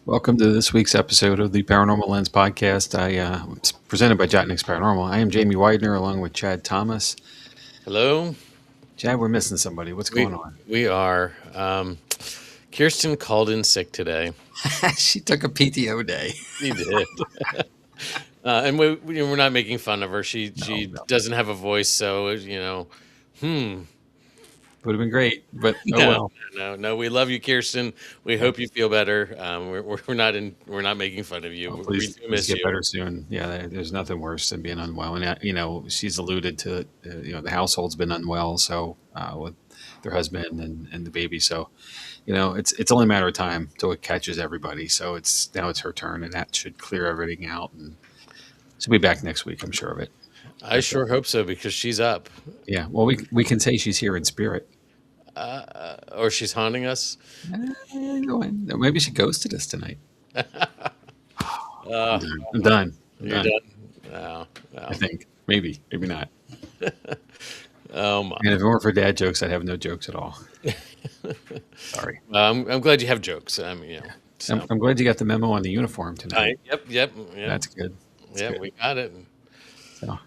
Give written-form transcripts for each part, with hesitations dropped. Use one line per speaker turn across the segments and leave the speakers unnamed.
Welcome to this week's episode of the Paranormal Lens podcast. It's presented by Jott-Nyx Paranormal. I am Jamie Widener along with Chad Thomas.
Hello.
Chad, we're missing somebody. What's going on?
We are. Kirstin called in sick today.
She took a PTO day.
She did. And we're not making fun of her. She doesn't have a voice, so
Would have been great, but well.
No. We love you, Kirstin. We hope you feel better. We're not making fun of you.
Please
miss
get
you.
better soon. Yeah, there's nothing worse than being unwell, and she's alluded to. The household's been unwell, so with their husband and the baby, so it's only a matter of time till it catches everybody. So now it's her turn, and that should clear everything out, and she'll be back next week. I'm sure of it.
I sure hope so, because she's up.
Yeah, well, we can say she's here in spirit.
Or she's haunting us.
Maybe she ghosted us tonight. I'm done.
You're done? Oh,
I think. Maybe not.
Oh my.
And if it weren't for dad jokes, I'd have no jokes at all. Sorry.
I'm glad you have jokes. So.
I'm glad you got the memo on the uniform tonight.
Yep.
That's good.
We got it.
So,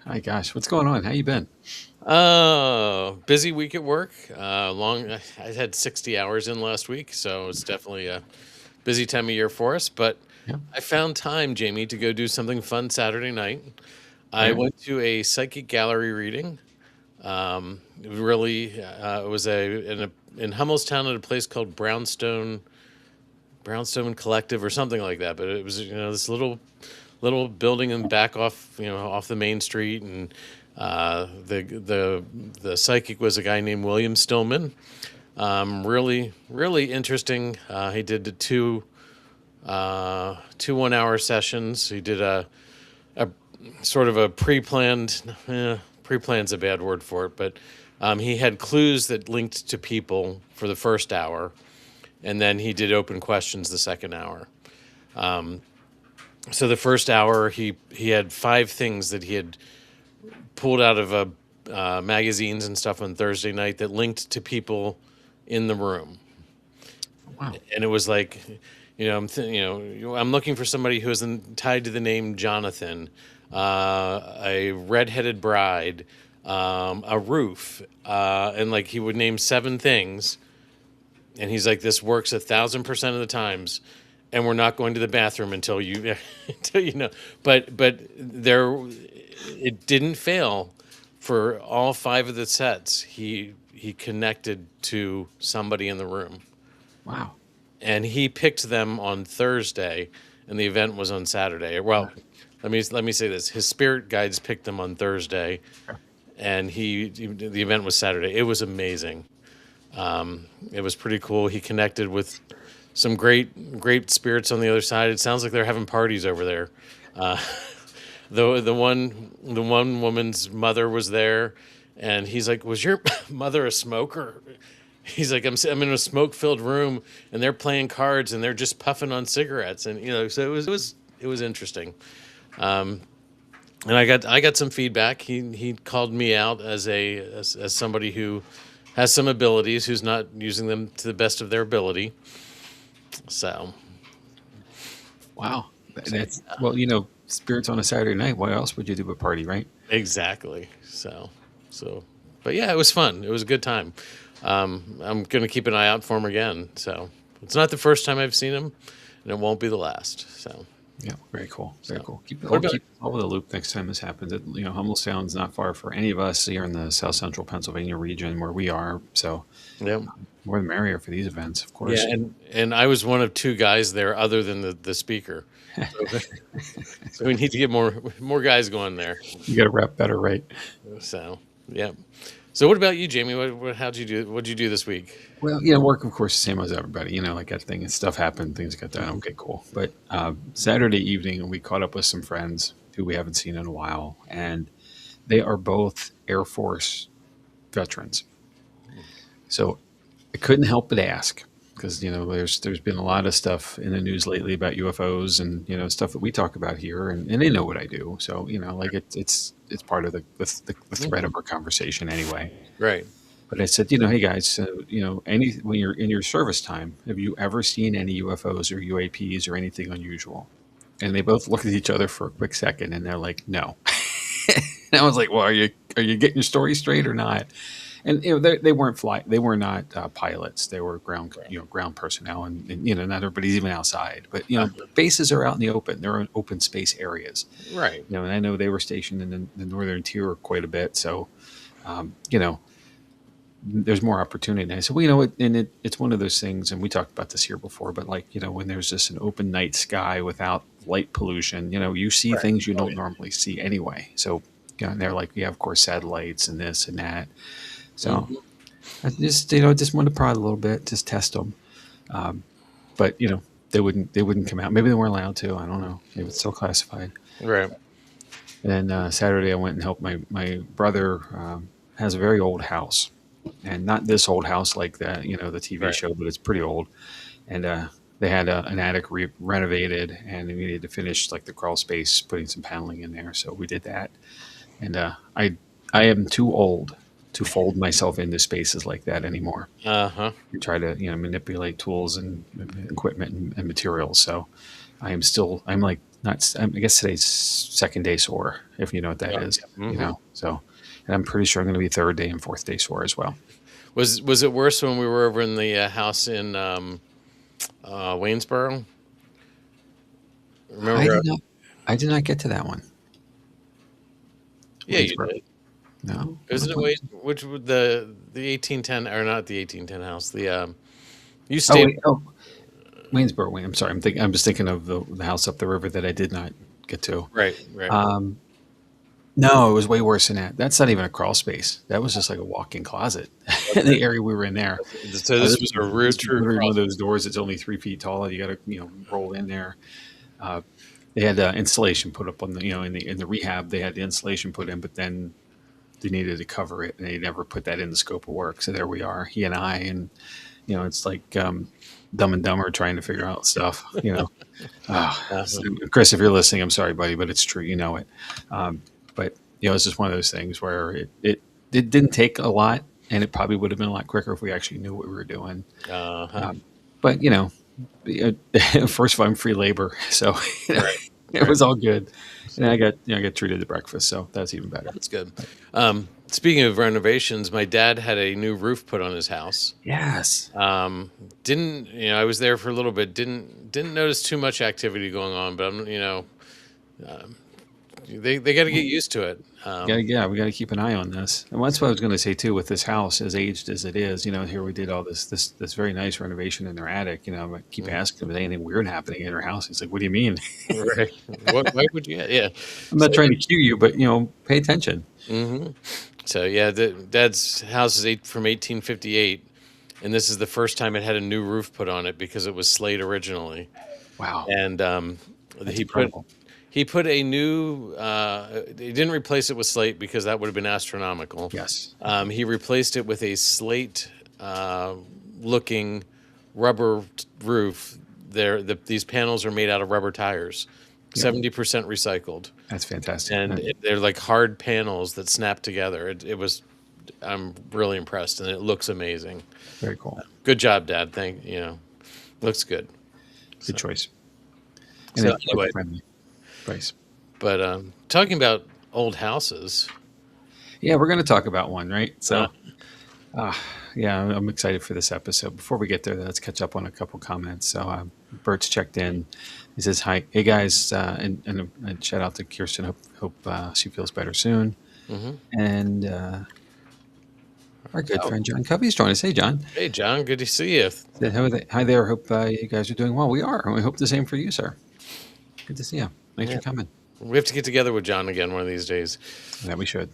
my gosh, what's going on? How you been?
Busy week at work. I had 60 hours in last week, so it's definitely a busy time of year for us. But
Yeah.
I found time, Jamie, to go do something fun Saturday night. I went to a psychic gallery reading. It was in Hummelstown at a place called Brownstone Collective or something like that. But it was this little building in back off the main street, and the psychic was a guy named William Stillman. Really interesting. He did the two 1-hour sessions. He did a sort of a pre-planned's a bad word for it, but he had clues that linked to people for the first hour, and then he did open questions the second hour. So the first hour, he had 5 things that he had pulled out of magazines and stuff on Thursday night that linked to people in the room.
Wow.
And it was like, I'm looking for somebody who is tied to the name Jonathan, a redheaded bride, a roof, and like he would name 7 things, and he's like, this works 1,000% of the times, and we're not going to the bathroom until you know. But there, it didn't fail. For all 5 of the sets, he connected to somebody in the room.
Wow.
And he picked them on Thursday, and the event was on Saturday. Well, let me say this: his spirit guides picked them on Thursday, and the event was Saturday. It was amazing. It was pretty cool. He connected with some great spirits on the other side. It sounds like they're having parties over there. The one woman's mother was there, and he's like, "Was your mother a smoker?" He's like, "I'm in a smoke-filled room, and they're playing cards, and they're just puffing on cigarettes." And so it was interesting. And I got some feedback. He called me out as somebody who has some abilities, who's not using them to the best of their ability. So,
wow. That's spirits on a Saturday night. What else would you do but party, right?
Exactly. So, but yeah, it was fun. It was a good time. I'm going to keep an eye out for him again. So it's not the first time I've seen him, and it won't be the last. So
yeah, very cool. Very cool. Keep
What about-
keep over the loop next time this happens. Hummelstown's not far for any of us here in the South Central Pennsylvania region where we are. So
yeah,
more the merrier for these events, of course.
yeah, and I was one of 2 guys there, other than the speaker. So we need to get more guys going there.
You got to rep better, right?
So yeah. So what about you, Jamie? What'd you do this week?
Well, work, of course, the same as everybody. Like that thing. Stuff happened. Things got done. Okay, cool. But Saturday evening, we caught up with some friends who we haven't seen in a while, and they are both Air Force veterans. So I couldn't help but ask, because there's been a lot of stuff in the news lately about UFOs and stuff that we talk about here, and they know what I do. So like it's part of the thread of our conversation anyway.
Right.
But I said, hey guys, when you're in your service time, have you ever seen any UFOs or UAPs or anything unusual? And they both looked at each other for a quick second, and they're like, no. And I was like, well, are you getting your story straight or not? And they were not pilots. They were ground personnel, and not everybody's even outside. But bases are out in the open. They're in open space areas.
Right.
And I know they were stationed in the northern tier quite a bit. So, there's more opportunity. And I said, well, it's one of those things, and we talked about this here before. But when there's just an open night sky without light pollution, you see things you don't normally see anyway. So, and they're like, yeah, of course, satellites and this and that. So I just wanted to prod a little bit, just test them. But they wouldn't come out. Maybe they weren't allowed to. I don't know. Maybe it's still classified.
Right.
And then Saturday I went and helped my brother. Has a very old house, and not this old house like that, the TV show, but it's pretty old. And they had an attic renovated, and they needed to finish like the crawl space, putting some paneling in there. So we did that. And I am too old to fold myself into spaces like that anymore. And try to manipulate tools and equipment and materials. So I'm like I guess today's second day sore, if you know what that is. So, and I'm pretty sure I'm going to be third day and fourth day sore as well.
Was it worse when we were over in the house in Waynesboro? Remember?
I did not get to that one.
Yeah, you did.
No,
isn't it? Which would the 1810 or not the 1810 house? The you stayed.
Waynesboro. I'm sorry. I'm just thinking of the house up the river that I did not get to.
Right.
No, it was way worse than that. That's not even a crawl space. That was just like a walk-in closet in the area we were in there.
So this was a real true
one of those doors that's only 3 feet tall. You got to roll in there. They had insulation put up on the in the rehab. They had the insulation put in, but then they needed to cover it, and they never put that in the scope of work. So there we are, he and I, and it's like Dumb and Dumber trying to figure out stuff. Chris, if you're listening, I'm sorry, buddy, but it's true. You know it. But it's just one of those things where it didn't take a lot, and it probably would have been a lot quicker if we actually knew what we were doing. But first of all, I'm free labor, so it was all good. And I got treated to breakfast, so that's even better.
That's good. Speaking of renovations, my dad had a new roof put on his house.
Yes.
Didn't I was there for a little bit. Didn't notice too much activity going on, but they got to get used to it.
We got to keep an eye on this. And that's what I was going to say too. With this house, as aged as it is, here we did all this very nice renovation in their attic. I keep asking if there's anything weird happening in their house. It's like, what do you mean?
Right. Why would you? Yeah.
I'm not trying to cue you, but pay attention.
Mm-hmm. So yeah, Dad's house is from 1858, and this is the first time it had a new roof put on it because it was slate originally.
Wow.
And he put a new. He didn't replace it with slate because that would have been astronomical.
Yes.
He replaced it with a slate looking rubber roof. These panels are made out of rubber tires, 70% recycled.
That's fantastic.
And they're like hard panels that snap together. I'm really impressed, and it looks amazing.
Very cool.
Good job, Dad. Looks good.
Good choice. And
So
it's
anyway,
friendly price.
But talking about old houses.
Yeah, we're going to talk about one, right? So, I'm excited for this episode. Before we get there, let's catch up on a couple comments. So, Bert's checked in. He says, "Hi, hey guys," and shout out to Kirstin. Hope she feels better soon.
Mm-hmm.
And our good friend John Covey's joined us. Hey, John.
Hey, John. Good to see you.
Hi there. Hope you guys are doing well. We are, and we hope the same for you, sir. Good to see you. Thanks for coming.
We have to get together with John again one of these days.
Yeah, we should.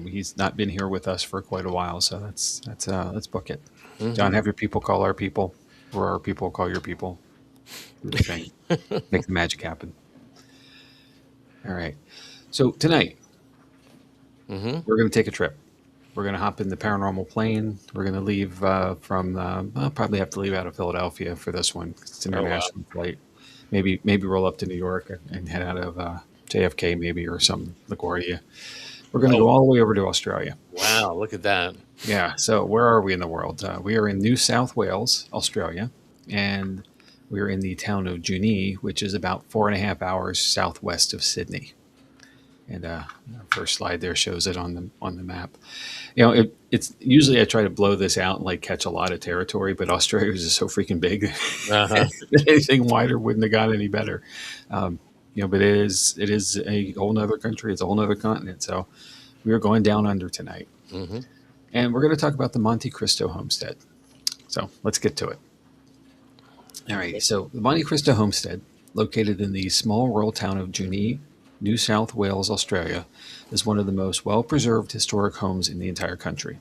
He's not been here with us for quite a while, so let's book it. Mm-hmm. John, have your people call our people, or our people call your people. Make the magic happen. All right. So tonight, we're going to take a trip. We're going to hop in the paranormal plane. We're going to leave I'll probably have to leave out of Philadelphia for this one. It's an international flight. Maybe roll up to New York and head out of JFK maybe, or some LaGuardia. We're going to go
Oh,
all the way over to Australia.
wow. Look at that.
Yeah. So where are we in the world? We are in New South Wales, Australia, and we're in the town of Jott-Nyx, which is about 4.5 hours southwest of Sydney. And our first slide there shows it on the map. It's usually I try to blow this out and like catch a lot of territory, but Australia is just so freaking big.
Uh-huh.
Anything wider wouldn't have got any better. But it is a whole nother country. It's a whole nother continent. So we are going down under tonight,
Hmm.
and we're going to talk about the Monte Cristo Homestead. So let's get to it. All right. So the Monte Cristo Homestead, located in the small rural town of Jott-Nyx, New South Wales, Australia, is one of the most well-preserved historic homes in the entire country.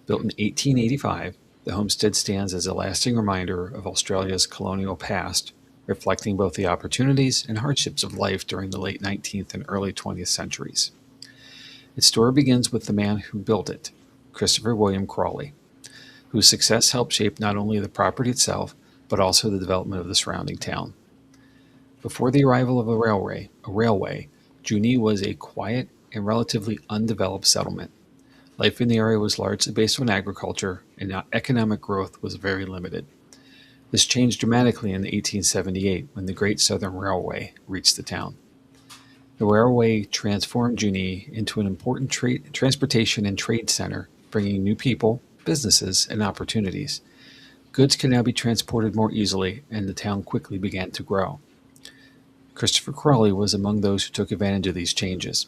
Built in 1885, the homestead stands as a lasting reminder of Australia's colonial past, reflecting both the opportunities and hardships of life during the late 19th and early 20th centuries. Its story begins with the man who built it, Christopher William Crawley, whose success helped shape not only the property itself, but also the development of the surrounding town. Before the arrival of a railway, Jott-Nyx was a quiet and relatively undeveloped settlement. Life in the area was largely based on agriculture, and economic growth was very limited. This changed dramatically in 1878 when the Great Southern Railway reached the town. The railway transformed Jott-Nyx into an important transportation and trade center, bringing new people, businesses, and opportunities. Goods could now be transported more easily, and the town quickly began to grow. Christopher Crawley was among those who took advantage of these changes.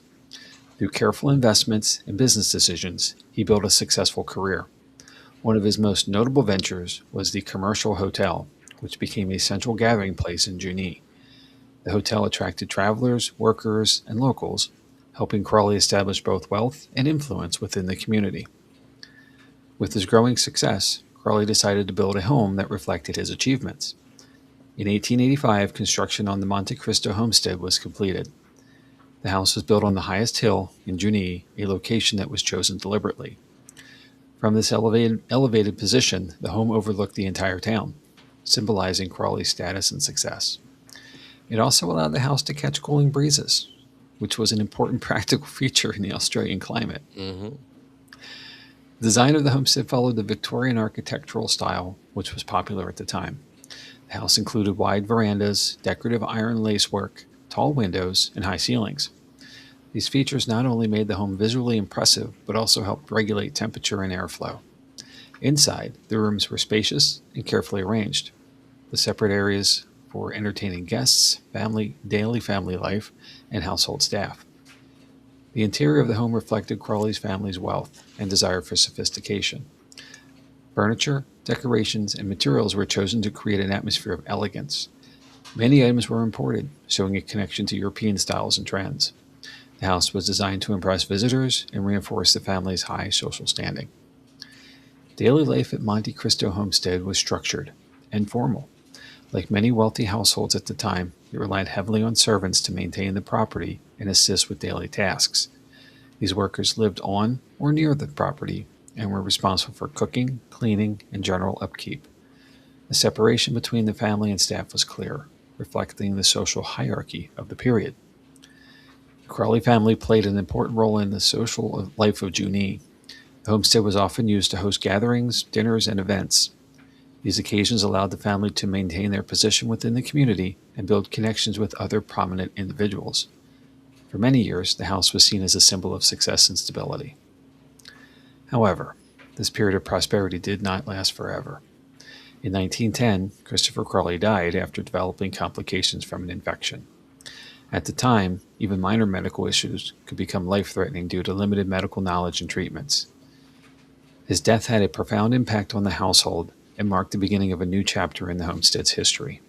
Through careful investments and business decisions, he built a successful career. One of his most notable ventures was the Commercial Hotel, which became a central gathering place in Jott-Nyx. The hotel attracted travelers, workers, and locals, helping Crawley establish both wealth and influence within the community. With his growing success, Crawley decided to build a home that reflected his achievements. In 1885, construction on the Monte Cristo Homestead was completed. The house was built on the highest hill in Jott-Nyx, a location that was chosen deliberately. From this elevated position, the home overlooked the entire town, symbolizing Crawley's status and success. It also allowed the house to catch cooling breezes, which was an important practical feature in the Australian climate.
Hmm.
The design of the homestead followed the Victorian architectural style, which was popular at the time. The house included wide verandas, decorative iron lacework, tall windows, and high ceilings. These features not only made the home visually impressive, but also helped regulate temperature and airflow. Inside, the rooms were spacious and carefully arranged, with separate areas for entertaining guests, daily family life, and household staff. The interior of the home reflected Crawley's family's wealth and desire for sophistication. Furniture, decorations, and materials were chosen to create an atmosphere of elegance. Many items were imported, showing a connection to European styles and trends. The house was designed to impress visitors and reinforce the family's high social standing. Daily life at Monte Cristo Homestead was structured and formal. Like many wealthy households at the time, it relied heavily on servants to maintain the property and assist with daily tasks. These workers lived on or near the property and were responsible for cooking, cleaning, and general upkeep. The separation between the family and staff was clear, reflecting the social hierarchy of the period. The Crawley family played an important role in the social life of Jott-Nyx. The homestead was often used to host gatherings, dinners, and events. These occasions allowed the family to maintain their position within the community and build connections with other prominent individuals. For many years, the house was seen as a symbol of success and stability. However, this period of prosperity did not last forever. In 1910, Christopher Crawley died after developing complications from an infection. At the time, even minor medical issues could become life-threatening due to limited medical knowledge and treatments. His death had a profound impact on the household and marked the beginning of a new chapter in the homestead's history.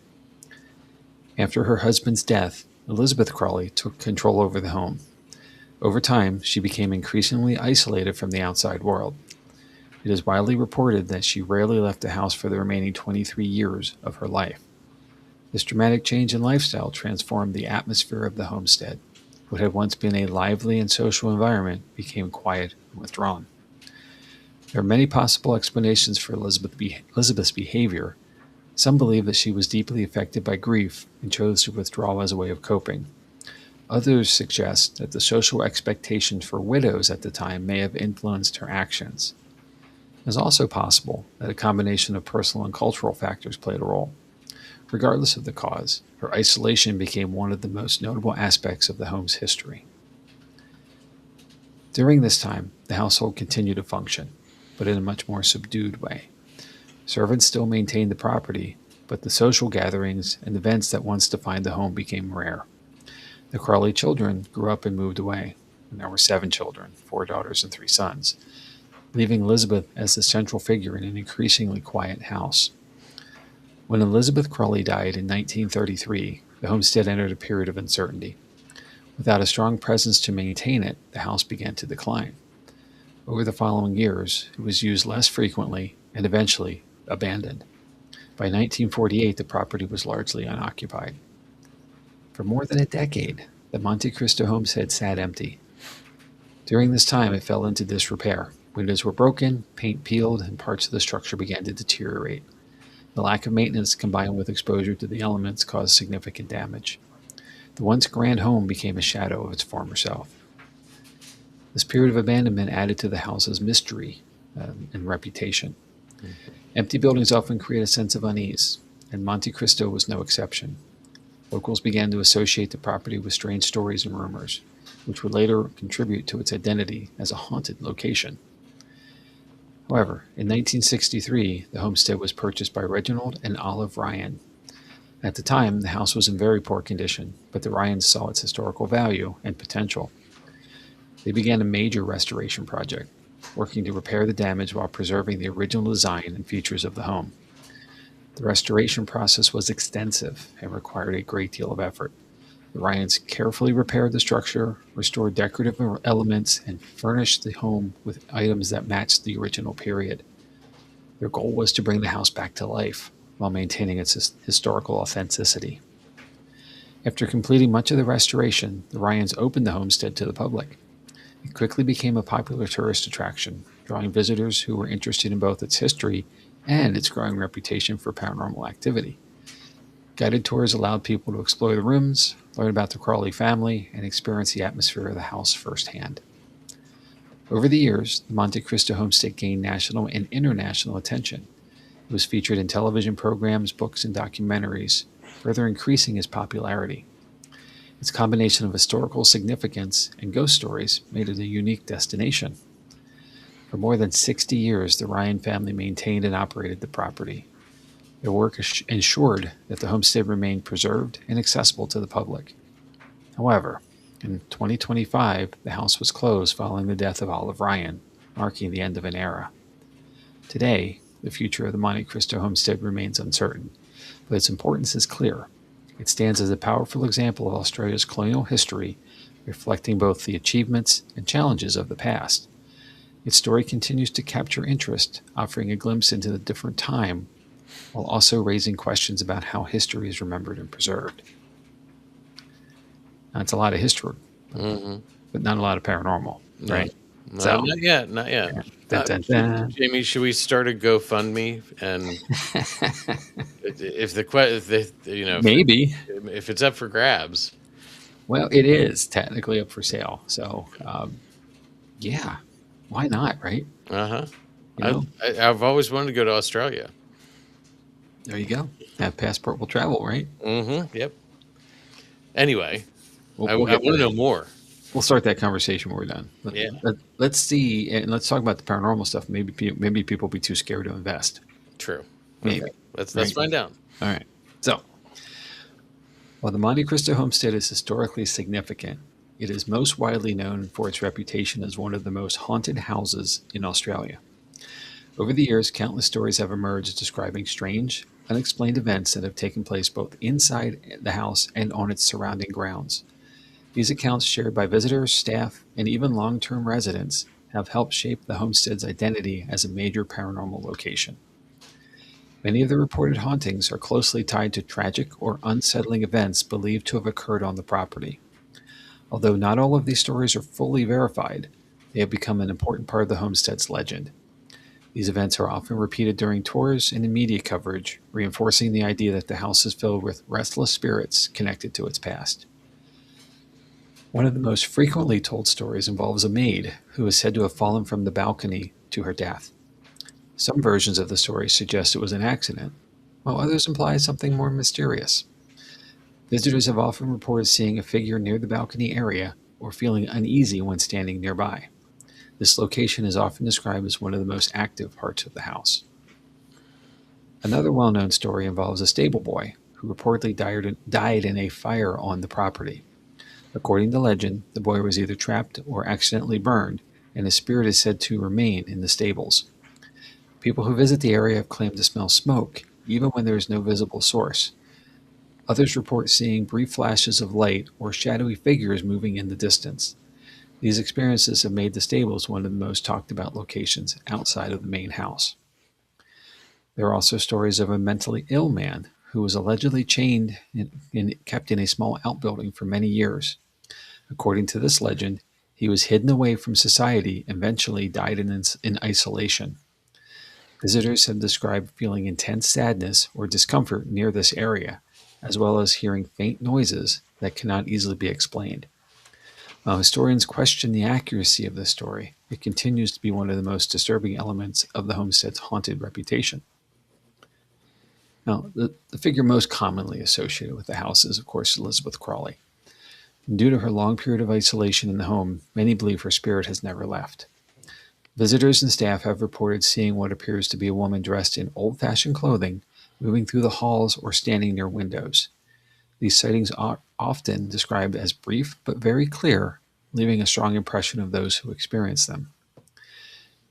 After her husband's death, Elizabeth Crawley took control over the home. Over time, she became increasingly isolated from the outside world. It is widely reported that she rarely left the house for the remaining 23 years of her life. This dramatic change in lifestyle transformed the atmosphere of the homestead. What had once been a lively and social environment became quiet and withdrawn. There are many possible explanations for Elizabeth's behavior. Some believe that she was deeply affected by grief and chose to withdraw as a way of coping. Others suggest that the social expectations for widows at the time may have influenced her actions. It is also possible that a combination of personal and cultural factors played a role. Regardless of the cause, her isolation became one of the most notable aspects of the home's history. During this time, the household continued to function, but in a much more subdued way. Servants still maintained the property, but the social gatherings and events that once defined the home became rare. The Crawley children grew up and moved away, and there were 7 children, 4 daughters and 3 sons, leaving Elizabeth as the central figure in an increasingly quiet house. When Elizabeth Crawley died in 1933, the homestead entered a period of uncertainty. Without a strong presence to maintain it, the house began to decline. Over the following years, it was used less frequently and eventually abandoned. By 1948, the property was largely unoccupied. For more than a decade, the Monte Cristo homestead sat empty. During this time, it fell into disrepair. Windows were broken, paint peeled, and parts of the structure began to deteriorate. The lack of maintenance combined with exposure to the elements caused significant damage. The once grand home became a shadow of its former self. This period of abandonment added to the house's mystery and reputation. Empty buildings often create a sense of unease, and Monte Cristo was no exception. Locals began to associate the property with strange stories and rumors, which would later contribute to its identity as a haunted location. However, in 1963, the homestead was purchased by Reginald and Olive Ryan. At the time, the house was in very poor condition, but the Ryans saw its historical value and potential. They began a major restoration project, working to repair the damage while preserving the original design and features of the home. The restoration process was extensive and required a great deal of effort. The Ryans carefully repaired the structure, restored decorative elements, and furnished the home with items that matched the original period. Their goal was to bring the house back to life while maintaining its historical authenticity. After completing much of the restoration, the Ryans opened the homestead to the public. It quickly became a popular tourist attraction, drawing visitors who were interested in both its history and its growing reputation for paranormal activity. Guided tours allowed people to explore the rooms, learn about the Crawley family, and experience the atmosphere of the house firsthand. Over the years, the Monte Cristo homestead gained national and international attention. It was featured in television programs, books, and documentaries, further increasing its popularity. Its combination of historical significance and ghost stories made it a unique destination. For more than 60 years, the Ryan family maintained and operated the property. Their work ensured that the homestead remained preserved and accessible to the public. However, in 2025, the house was closed following the death of Olive Ryan, marking the end of an era. Today, the future of the Monte Cristo homestead remains uncertain, but its importance is clear. It stands as a powerful example of Australia's colonial history, reflecting both the achievements and challenges of the past. Its story continues to capture interest, offering a glimpse into a different time, while also raising questions about how history is remembered and preserved. Now, it's a lot of history, but not a lot of paranormal, right?
No, so, not yet.
Yeah. Dun, dun, dun.
Jamie, should we start a GoFundMe? And
maybe
if it's up for grabs.
Well, it is technically up for sale. So, yeah, why not, right?
I've always wanted to go to Australia.
There you go. That passport will travel, right?
Yep. Anyway, I want to know more.
We'll start that conversation when we're done. Let's see, and let's talk about the paranormal stuff. Maybe people will be too scared to invest.
True.
Maybe.
Okay. Let's find out.
All right. So, while the Monte Cristo homestead is historically significant, it is most widely known for its reputation as one of the most haunted houses in Australia. Over the years, countless stories have emerged describing strange, unexplained events that have taken place both inside the house and on its surrounding grounds. These accounts, shared by visitors, staff, and even long-term residents, have helped shape the homestead's identity as a major paranormal location. Many of the reported hauntings are closely tied to tragic or unsettling events believed to have occurred on the property. Although not all of these stories are fully verified, they have become an important part of the homestead's legend. These events are often repeated during tours and in media coverage, reinforcing the idea that the house is filled with restless spirits connected to its past. One of the most frequently told stories involves a maid who is said to have fallen from the balcony to her death. Some versions of the story suggest it was an accident, while others imply something more mysterious. Visitors have often reported seeing a figure near the balcony area or feeling uneasy when standing nearby. This location is often described as one of the most active parts of the house. Another well known story involves a stable boy who reportedly died in a fire on the property. According to legend, the boy was either trapped or accidentally burned, and his spirit is said to remain in the stables. People who visit the area have claimed to smell smoke, even when there is no visible source. Others report seeing brief flashes of light or shadowy figures moving in the distance. These experiences have made the stables one of the most talked about locations outside of the main house. There are also stories of a mentally ill man who was allegedly chained and kept in a small outbuilding for many years. According to this legend, he was hidden away from society and eventually died in isolation. Visitors have described feeling intense sadness or discomfort near this area, as well as hearing faint noises that cannot easily be explained. While historians question the accuracy of this story, it continues to be one of the most disturbing elements of the homestead's haunted reputation. Now, the figure most commonly associated with the house is, of course, Elizabeth Crawley. Due to her long period of isolation in the home, many believe her spirit has never left. Visitors and staff have reported seeing what appears to be a woman dressed in old-fashioned clothing moving through the halls or standing near windows. These sightings are often described as brief but very clear, leaving a strong impression of those who experience them.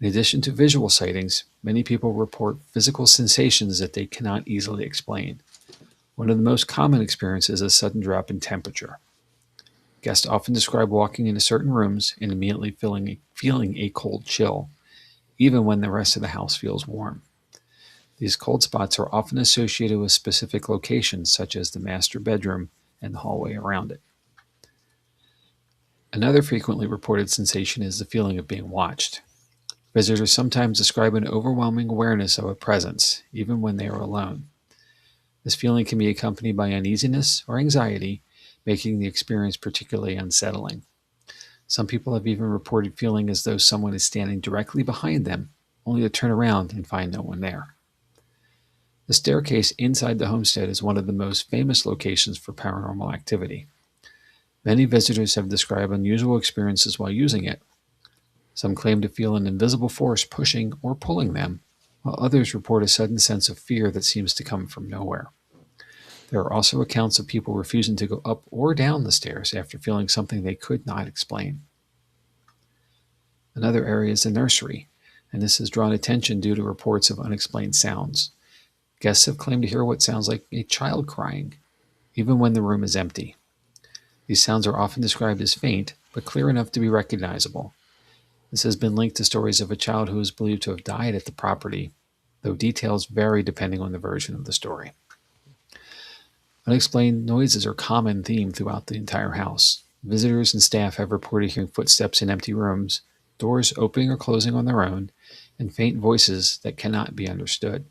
In addition to visual sightings, many people report physical sensations that they cannot easily explain. One of the most common experiences is a sudden drop in temperature. Guests often describe walking into certain rooms and immediately feeling a cold chill, even when the rest of the house feels warm. These cold spots are often associated with specific locations, such as the master bedroom and the hallway around it. Another frequently reported sensation is the feeling of being watched. Visitors sometimes describe an overwhelming awareness of a presence, even when they are alone. This feeling can be accompanied by uneasiness or anxiety, making the experience particularly unsettling. Some people have even reported feeling as though someone is standing directly behind them, only to turn around and find no one there. The staircase inside the homestead is one of the most famous locations for paranormal activity. Many visitors have described unusual experiences while using it. Some claim to feel an invisible force pushing or pulling them, while others report a sudden sense of fear that seems to come from nowhere. There are also accounts of people refusing to go up or down the stairs after feeling something they could not explain. Another area is the nursery, and this has drawn attention due to reports of unexplained sounds. Guests have claimed to hear what sounds like a child crying, even when the room is empty. These sounds are often described as faint, but clear enough to be recognizable. This has been linked to stories of a child who is believed to have died at the property, though details vary depending on the version of the story. Unexplained noises are a common theme throughout the entire house. Visitors and staff have reported hearing footsteps in empty rooms, doors opening or closing on their own, and faint voices that cannot be understood.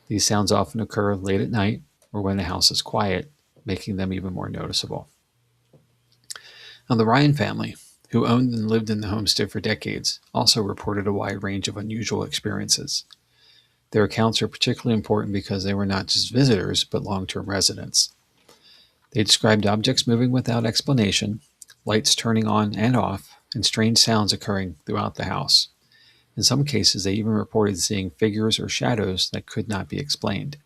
These sounds often occur late at night or when the house is quiet, making them even more noticeable. Now, the Ryan family, who owned and lived in the homestead for decades, also reported a wide range of unusual experiences. Their accounts are particularly important because they were not just visitors, but long-term residents. They described objects moving without explanation, lights turning on and off, and strange sounds occurring throughout the house. In some cases, they even reported seeing figures or shadows that could not be explained.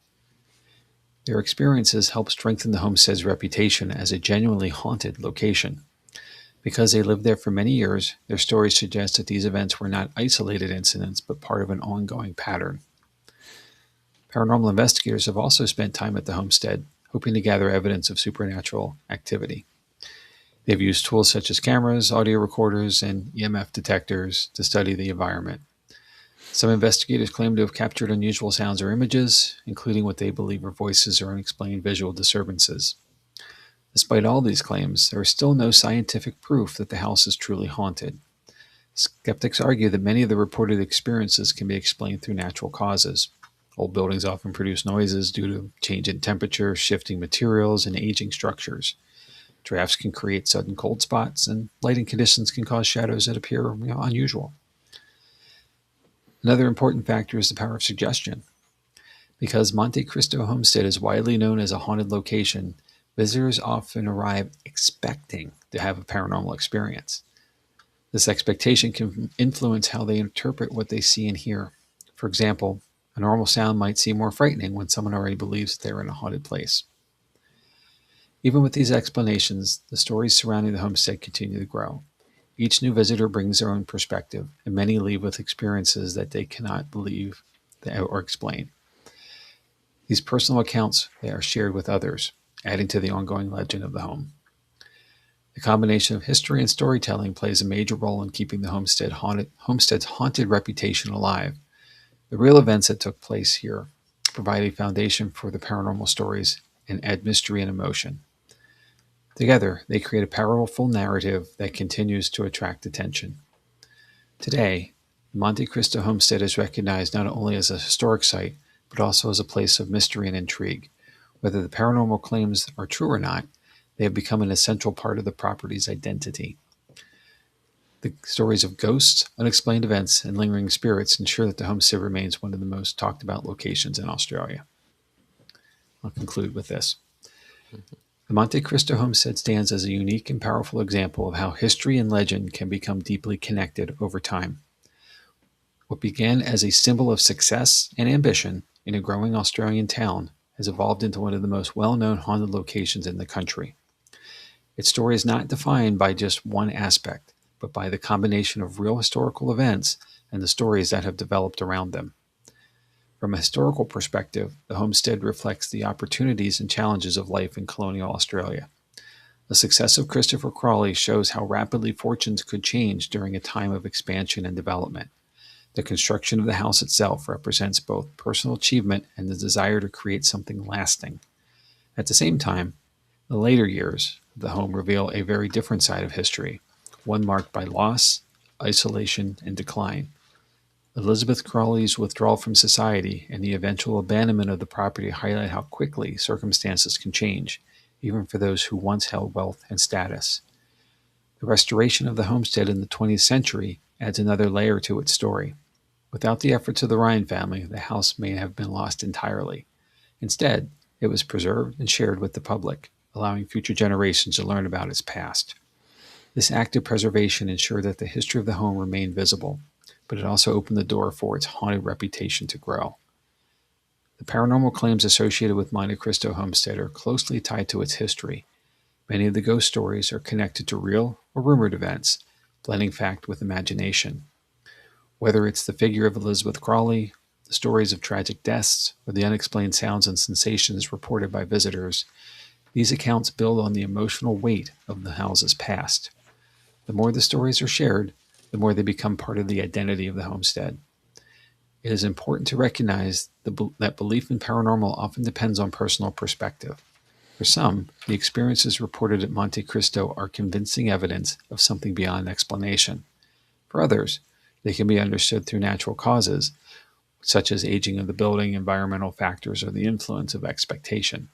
Their experiences helped strengthen the homestead's reputation as a genuinely haunted location. Because they lived there for many years, their stories suggest that these events were not isolated incidents, but part of an ongoing pattern. Paranormal investigators have also spent time at the homestead, hoping to gather evidence of supernatural activity. They've used tools such as cameras, audio recorders, and EMF detectors to study the environment. Some investigators claim to have captured unusual sounds or images, including what they believe are voices or unexplained visual disturbances. Despite all these claims, there is still no scientific proof that the house is truly haunted. Skeptics argue that many of the reported experiences can be explained through natural causes. Old buildings often produce noises due to change in temperature, shifting materials, and aging structures. Drafts can create sudden cold spots, and lighting conditions can cause shadows that appear unusual. Another important factor is the power of suggestion. Because Monte Cristo Homestead is widely known as a haunted location, visitors often arrive expecting to have a paranormal experience. This expectation can influence how they interpret what they see and hear. For example, a normal sound might seem more frightening when someone already believes they're in a haunted place. Even with these explanations, the stories surrounding the homestead continue to grow. Each new visitor brings their own perspective, and many leave with experiences that they cannot believe or explain. These personal accounts they are shared with others, adding to the ongoing legend of the home. The combination of history and storytelling plays a major role in keeping the homestead's haunted reputation alive. The real events that took place here provide a foundation for the paranormal stories and add mystery and emotion. Together, they create a powerful narrative that continues to attract attention. Today, the Monte Cristo Homestead is recognized not only as a historic site, but also as a place of mystery and intrigue. Whether the paranormal claims are true or not, they have become an essential part of the property's identity. The stories of ghosts, unexplained events, and lingering spirits ensure that the homestead remains one of the most talked about locations in Australia. I'll conclude with this. The Monte Cristo Homestead stands as a unique and powerful example of how history and legend can become deeply connected over time. What began as a symbol of success and ambition in a growing Australian town has evolved into one of the most well-known haunted locations in the country. Its story is not defined by just one aspect, but by the combination of real historical events and the stories that have developed around them. From a historical perspective, the homestead reflects the opportunities and challenges of life in colonial Australia. The success of Christopher Crawley shows how rapidly fortunes could change during a time of expansion and development. The construction of the house itself represents both personal achievement and the desire to create something lasting. At the same time, the later years of the home reveal a very different side of history, one marked by loss, isolation, and decline. Elizabeth Crawley's withdrawal from society and the eventual abandonment of the property highlight how quickly circumstances can change, even for those who once held wealth and status. The restoration of the homestead in the 20th century adds another layer to its story. Without the efforts of the Ryan family, the house may have been lost entirely. Instead, it was preserved and shared with the public, allowing future generations to learn about its past. This active preservation ensured that the history of the home remained visible, but it also opened the door for its haunted reputation to grow. The paranormal claims associated with Monte Cristo Homestead are closely tied to its history. Many of the ghost stories are connected to real or rumored events, blending fact with imagination. Whether it's the figure of Elizabeth Crawley, the stories of tragic deaths, or the unexplained sounds and sensations reported by visitors, these accounts build on the emotional weight of the house's past. The more the stories are shared, the more they become part of the identity of the homestead. It is important to recognize that belief in paranormal often depends on personal perspective. For some, the experiences reported at Monte Cristo are convincing evidence of something beyond explanation. For others, they can be understood through natural causes, such as aging of the building, environmental factors, or the influence of expectation.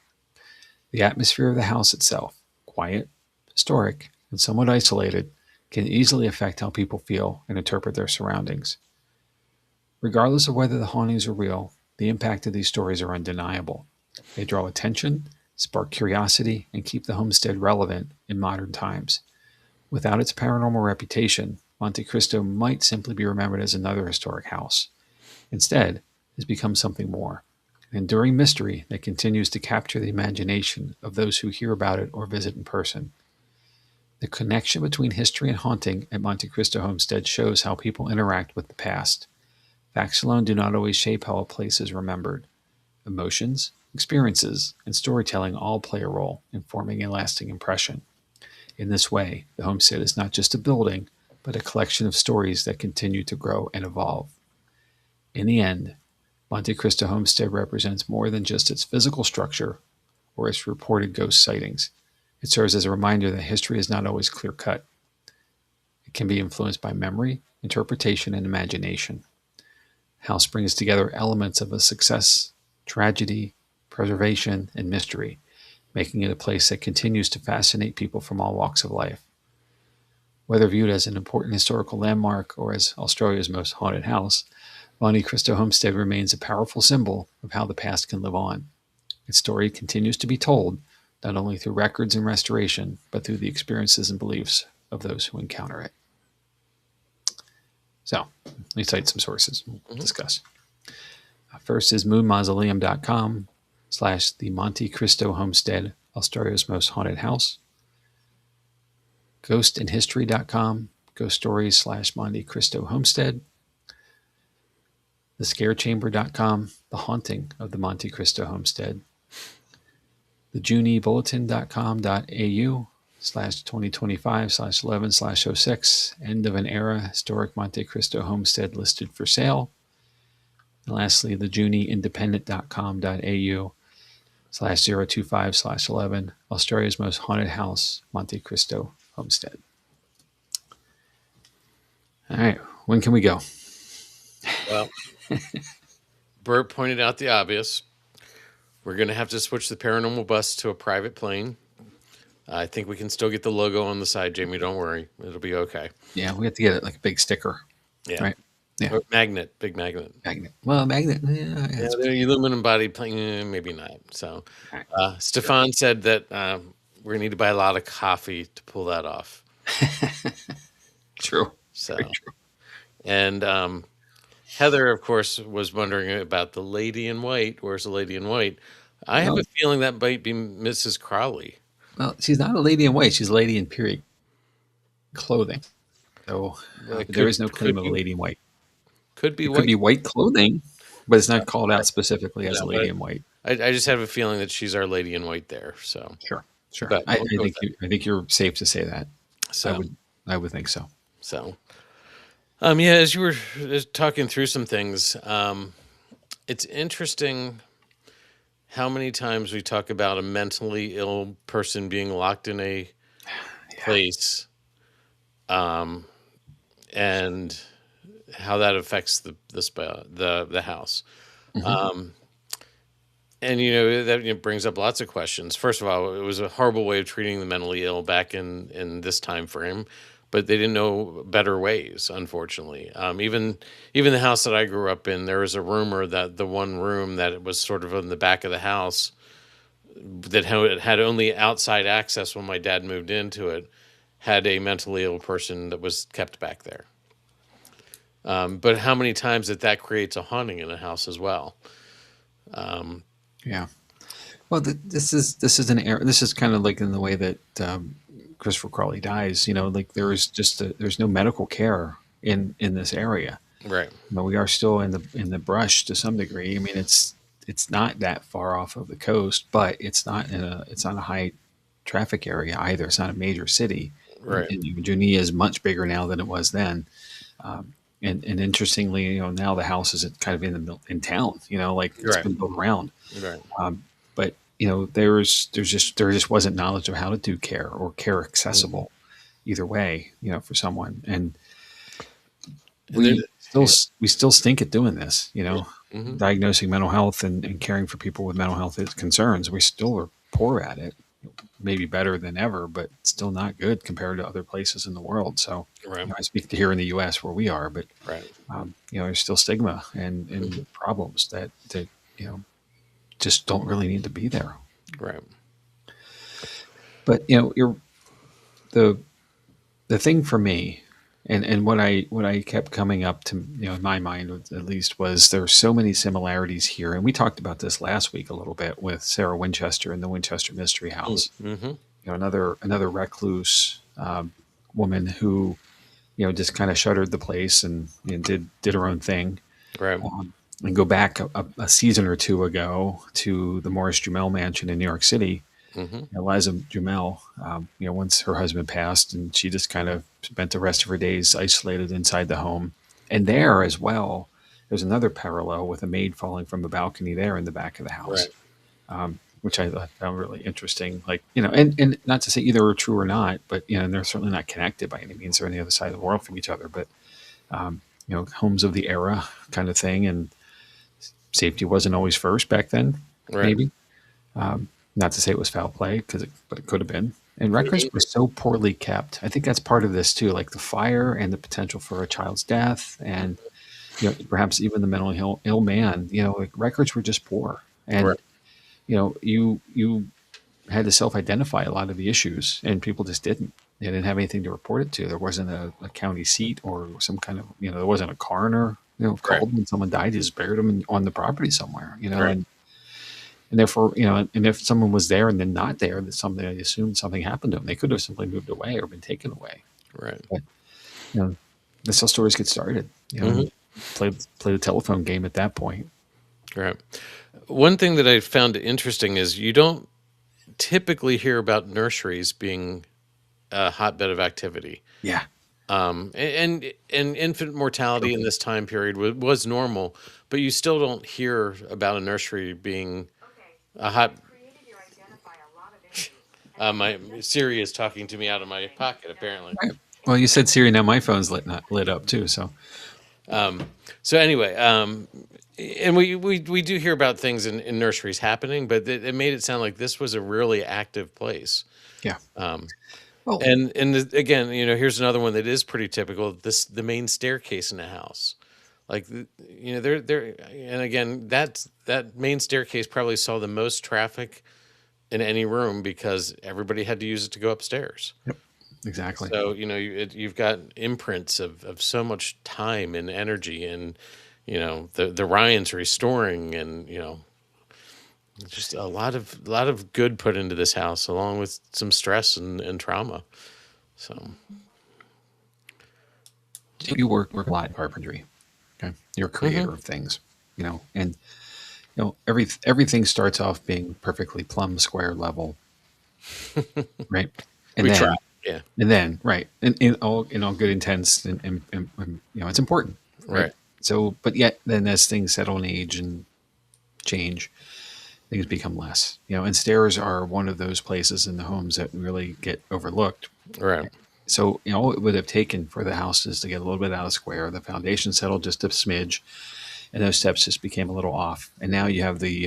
The atmosphere of the house itself, quiet, historic, and somewhat isolated, can easily affect how people feel and interpret their surroundings. Regardless of whether the hauntings are real, the impact of these stories are undeniable. They draw attention, spark curiosity, and keep the homestead relevant in modern times. Without its paranormal reputation, Monte Cristo might simply be remembered as another historic house. Instead, it has become something more, an enduring mystery that continues to capture the imagination of those who hear about it or visit in person. The connection between history and haunting at Monte Cristo Homestead shows how people interact with the past. Facts alone do not always shape how a place is remembered. Emotions, experiences, and storytelling all play a role in forming a lasting impression. In this way, the homestead is not just a building, but a collection of stories that continue to grow and evolve. In the end, Monte Cristo Homestead represents more than just its physical structure or its reported ghost sightings. It serves as a reminder that history is not always clear-cut. It can be influenced by memory, interpretation, and imagination. House brings together elements of a success, tragedy, preservation, and mystery, making it a place that continues to fascinate people from all walks of life. Whether viewed as an important historical landmark or as Australia's most haunted house, Monte Cristo Homestead remains a powerful symbol of how the past can live on. Its story continues to be told, not only through records and restoration, but through the experiences and beliefs of those who encounter it. So, let me cite some sources we'll discuss. First is moonmausoleum.com/the Monte Cristo Homestead, Australia's most haunted house. Ghostandhistory.com, ghost stories / Monte Cristo Homestead. thescarechamber.com, the haunting of the Monte Cristo Homestead. thejunibulletin.com.au/2025/11/06, end of an era, historic Monte Cristo Homestead listed for sale. And lastly, the juniindependent.com.au/025/11, Australia's most haunted house, Monte Cristo Homestead. All right, when can we go?
Well, Bert pointed out the obvious. We're going to have to switch the paranormal bus to a private plane. I think we can still get the logo on the side, Jamie. Don't worry. It'll be okay.
Yeah, we have to get it like a big sticker.
Yeah.
Right? Yeah.
Or magnet, big magnet.
Magnet. Well, magnet. Yeah,
the aluminum body plane, maybe not. So, Stefan said that we're going to need to buy a lot of coffee to pull that off.
True.
So,
very true.
And Heather, of course, was wondering about the lady in white. Where's the lady in white? I have a feeling that might be Mrs. Crowley.
Well, she's not a lady in white. She's a lady in period clothing. So there is no claim of a lady in white.
Could be
it
white.
Could be white clothing, but it's not called out specifically as a lady in white.
I just have a feeling that she's our lady in white there. So
sure. But I think you're safe to say that. So I would think so.
So, as you were talking through some things, it's interesting how many times we talk about a mentally ill person being locked in a place, and how that affects the house. Mm-hmm. And that brings up lots of questions. First of all, it was a horrible way of treating the mentally ill back in this time frame, but they didn't know better ways, unfortunately. Even the house that I grew up in, there was a rumor that the one room that it was sort of in the back of the house that had only outside access when my dad moved into it had a mentally ill person that was kept back there. But how many times that creates a haunting in a house as well?
Yeah. Well, this is an error. This is kind of like in the way that Christopher Crowley dies. Like there's no medical care in this area.
Right.
But we are still in the brush to some degree. I mean, it's not that far off of the coast, but it's not a high traffic area either. It's not a major city.
Right.
And Juni is much bigger now than it was then. And interestingly, now the house is kind of in town. Like it's been built around.
Right.
But there just wasn't knowledge of how to do care or care accessible either way. For someone, and we still stink at doing this.
Mm-hmm.
Diagnosing mental health and caring for people with mental health concerns. We still are poor at it. Maybe better than ever, but still not good compared to other places in the world. So I speak to here in the U.S. where we are, but there's still stigma and problems that just don't really need to be there.
Right.
But the thing for me, and what I kept coming up to in my mind at least was there's so many similarities here, and we talked about this last week a little bit with Sarah Winchester and the Winchester Mystery House.
Mm-hmm.
Another recluse woman who just kind of shuttered the place and did her own thing.
Right.
And go back a season or two ago to the Morris Jumel mansion in New York City.
Mm-hmm.
Eliza Jumel, once her husband passed, and she just kind of spent the rest of her days isolated inside the home. And there as well, there's another parallel with a maid falling from a balcony there in the back of the house, which I found really interesting. Like, and not to say either are true or not, but, and they're certainly not connected by any means. They're on the other side of the world from each other, but, homes of the era kind of thing. And safety wasn't always first back then, maybe. Not to say it was foul play, but it could have been. And records were so poorly kept. I think that's part of this too, like the fire and the potential for a child's death, and perhaps even the mentally ill man. Like records were just poor, and
Right.
you had to self-identify a lot of the issues, and people just didn't. They didn't have anything to report it to. There wasn't a county seat or some kind of, there wasn't a coroner,
Right.
called when someone died. You just buried them on the property somewhere,
Right.
and therefore, and if someone was there and then not there, that's something I assumed something happened to them. They could have simply moved away or been taken away.
Right.
But, that's how stories get started,
Mhm.
play the telephone game at that point.
Right. One thing that I found interesting is you don't typically hear about nurseries being a hotbed of activity.
Yeah.
And infant mortality in this time period was normal, but you still don't hear about a nursery being a hot. My Siri is talking to me out of my pocket, apparently.
Right. Well, you said Siri. Now my phone's lit up too. So
So anyway, and we do hear about things in nurseries happening, but it made it sound like this was a really active place.
yeah.
Um,
Well,
again, here's another one that is pretty typical. The main staircase in a house, like there, and again, that main staircase probably saw the most traffic in any room because everybody had to use it to go upstairs.
yep. Exactly.
So you've got imprints of so much time and energy, and the Ryans restoring, and just a lot of good put into this house, along with some stress and trauma. So
You work a lot in carpentry. Okay. You're a creator of things, and everything starts off being perfectly plumb square level, right? And
we try,
then
yeah,
right, and in all good intents, and it's important, right?
right,
So, but yet then as things settle and age and change, things become less, and stairs are one of those places in the homes that really get overlooked.
right,
So, all it would have taken for the house is to get a little bit out of square, the foundation settled just a smidge, and those steps just became a little off. And now you have the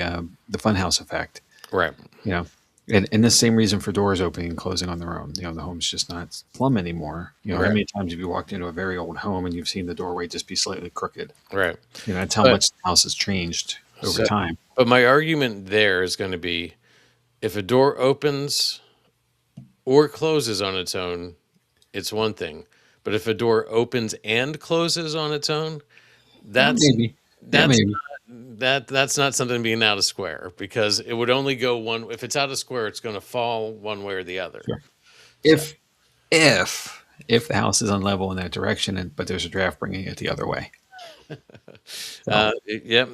funhouse effect,
right,
you know. And the same reason for doors opening and closing on their own. The home's just not plumb anymore. How
right,
many times have you walked into a very old home and you've seen the doorway just be slightly crooked?
right.
That's how
But
much the house has changed over
so,
time.
but my argument there is going to be, if a door opens or closes on its own, it's one thing. But if a door opens and closes on its own, that's
Maybe. Yeah,
that's
maybe.
that's not something being out of square, because it would only go one. If it's out of square, it's going to fall one way or the other.
Sure.
So
If if the house is unlevel in that direction, but there's a draft bringing it the other way. So
yeah,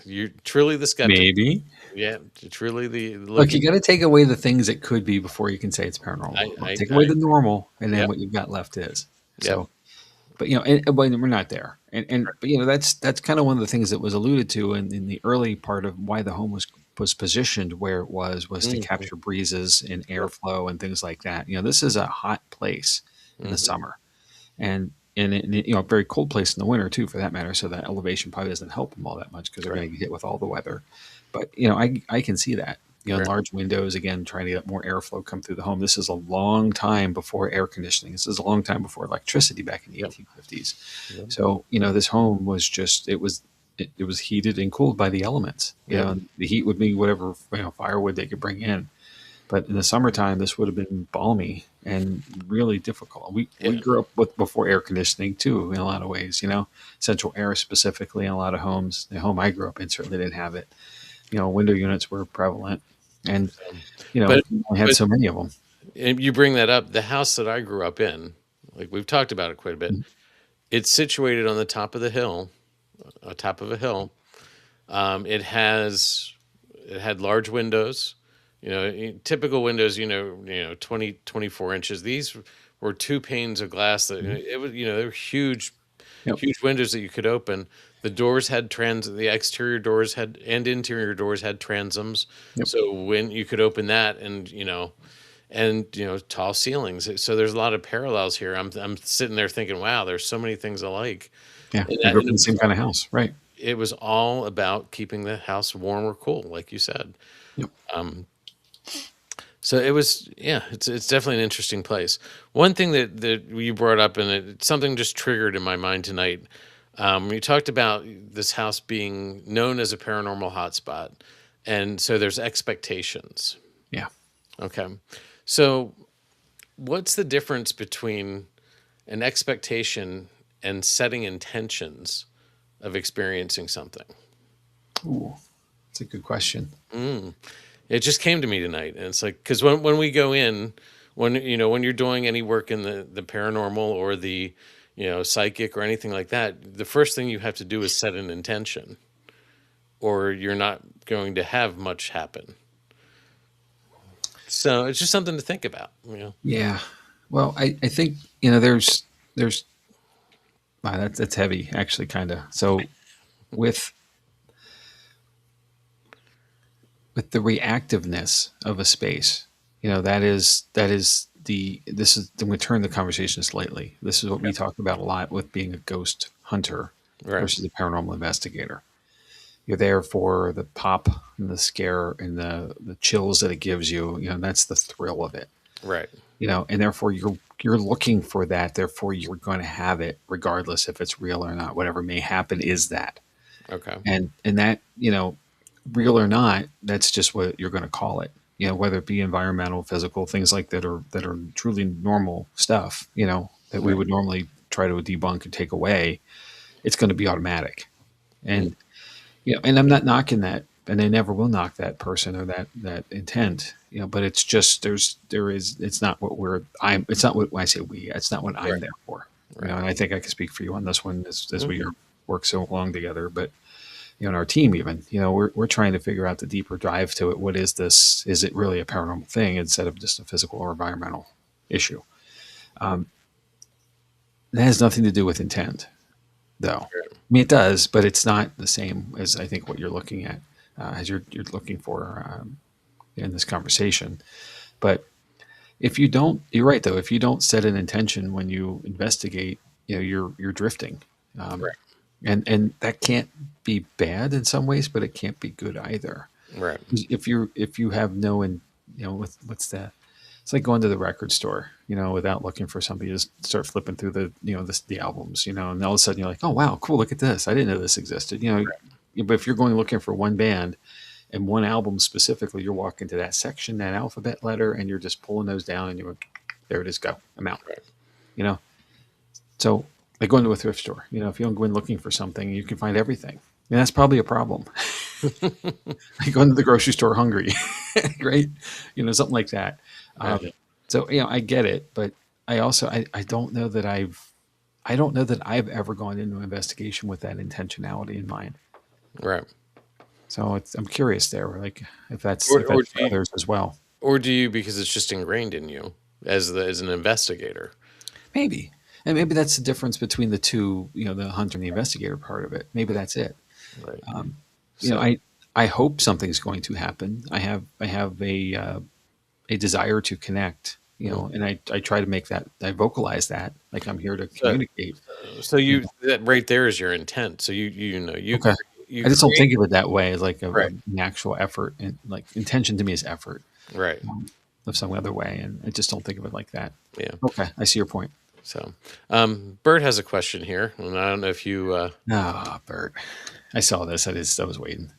you're truly the skeptic.
maybe.
Yeah, truly the
Look,
looking.
you got to take away the things that could be before you can say it's
I
paranormal.
I
Take away
I
the normal, and then
Yep,
what you've got left is.
yep,
So, but we're not there, but that's kind of one of the things that was alluded to in the early part of why the home was positioned where it was to
mhm,
capture breezes and
yep,
airflow and things like that. This is a hot place in the
mhm,
summer, and a very cold place in the winter too, for that matter. So that elevation probably doesn't help them all that much because they're
right,
going to get hit with all the weather. But I can see that.
right,
Large windows, again, trying to get more airflow come through the home. This is a long time before air conditioning. This is a long time before electricity back in the
yep,
1850s.
yep,
So this home was just it was heated and cooled by the elements.
yep,
And the heat would be whatever firewood they could bring in. But in the summertime, this would have been balmy and really difficult. We
yeah,
grew up with before air conditioning too, in a lot of ways. Central air specifically in a lot of homes. The home I grew up in certainly didn't have it. Window units were prevalent, and
but
we had
but
so many of them.
and you bring that up. The house that I grew up in, like we've talked about it quite a bit. It's situated on the top of the hill, on top of a hill. It had large windows, typical windows, 20 24 inches. These were two panes of glass that
Mhm.
it was, they were huge,
Yep.
huge windows that you could open. The doors had the exterior doors had and interior doors had transoms.
Yep.
So when you could open that, and tall ceilings. So there's a lot of parallels here. I'm sitting there thinking, wow, there's so many things alike.
Yeah.
And,
I
that,
grew up
and
in
it
the
was
same kind of house, right?
it was all about keeping the house warm or cool, like you said.
Yep.
So it was, yeah, it's definitely an interesting place. One thing that you brought up, and something just triggered in my mind tonight. You talked about this house being known as a paranormal hotspot, and so there's expectations.
Yeah.
Okay, so what's the difference between an expectation and setting intentions of experiencing something?
Ooh, that's a good question.
It just came to me tonight, and it's like, because when we go in, when when you're doing any work in the paranormal or the psychic or anything like that, the first thing you have to do is set an intention, or you're not going to have much happen. So it's just something to think about.
Yeah. Well, I think there's wow, that's heavy actually, kind of. So with the reactiveness of a space, that is the this is I'm going to turn the conversation slightly. This is what we talk about a lot with being a ghost hunter
Right,
versus a paranormal investigator. You're there for the pop and the scare and the chills that it gives you. That's the thrill of it.
right,
And therefore you're looking for that. Therefore you're going to have it regardless if it's real or not. Whatever may happen is that.
okay,
And that, real or not, that's just what you're going to call it. Whether it be environmental, physical, things like that are truly normal stuff, that we
right,
would normally try to debunk and take away, it's going to be automatic. And and I'm not knocking that, and I never will knock that person or that intent, but it's just it's not what it's not what when I say we, it's not what I'm
right,
there for.
right.
And I think I can speak for you on this one as we
Mhm.
work so long together. But in our team, even, we're trying to figure out the deeper drive to it. What is this? Is it really a paranormal thing instead of just a physical or environmental issue? That has nothing to do with intent, though. I mean, it does, but it's not the same as I think what you're looking at, as you're looking for in this conversation. But if you don't, you're right though. If you don't set an intention when you investigate, you're drifting, um,
Right,
and that can't be bad in some ways, but it can't be good either.
right,
'Cause if you have no, and what's that? It's like going to the record store, without looking for something. You just start flipping through the albums, and all of a sudden you're like, oh wow, cool, look at this. I didn't know this existed. But if you're going looking for one band and one album specifically, you're walking to that section, that alphabet letter, and you're just pulling those down, and you're, there it is, go, I'm out.
right,
You know, so like going to a thrift store. If you don't go in looking for something, you can find everything, and that's probably a problem. Like going to the grocery store hungry, right? Something like that.
right,
So I get it, but I don't know that I've ever gone into an investigation with that intentionality in mind.
right.
So I'm curious there, like if that's
Or
if
or
that's
do
for
you,
others as well.
or do you because it's just ingrained in you as an investigator?
Maybe, and maybe that's the difference between the two. The hunter and the investigator part of it. Maybe that's it.
Right.
Um,
So
I hope something's going to happen. I have a desire to connect.
mm.
And I try to make that, I vocalize that, like I'm here to
so,
communicate.
so
You
you
know,
that right there is your intent. So you
okay.
you
I just don't
create.
think of it that way as like
Right,
an actual effort, and like intention to me is effort,
right.
um, of some other way, and I just don't think of it like that.
Yeah.
Okay, I see your point.
So Bert has a question here, and I don't know if you
Ah, Bert, I saw this. I was waiting.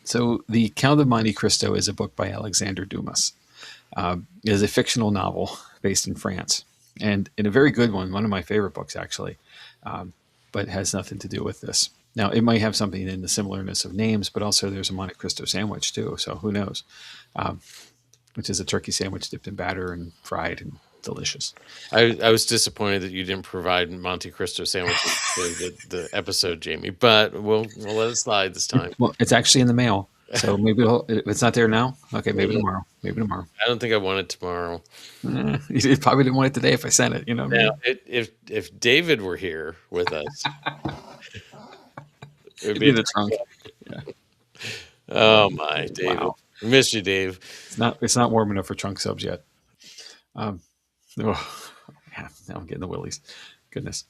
So the Count of Monte Cristo is a book by Alexander Dumas. It is a fictional novel based in France, and a very good one of my favorite books actually, but it has nothing to do with this. Now it might have something in the similarness of names, but also there's a Monte Cristo sandwich too, so who knows? Um, which is a turkey sandwich dipped in batter and fried and delicious.
I was disappointed that you didn't provide Monte Cristo sandwiches for the episode, Jamie, but we'll let it slide this time.
Well, it's actually in the mail, so maybe if it's not there now. Okay, maybe tomorrow. Maybe tomorrow.
I don't think I want it tomorrow.
You probably didn't want it today if I sent it. You know what I
Now,
mean?
if David were here with us, it would
It'd be
be
in the trunk. Yeah.
oh my, David,
Wow.
miss you, Dave.
It's not warm enough for trunk subs yet. Um, oh, yeah, now I'm getting the willies. Goodness.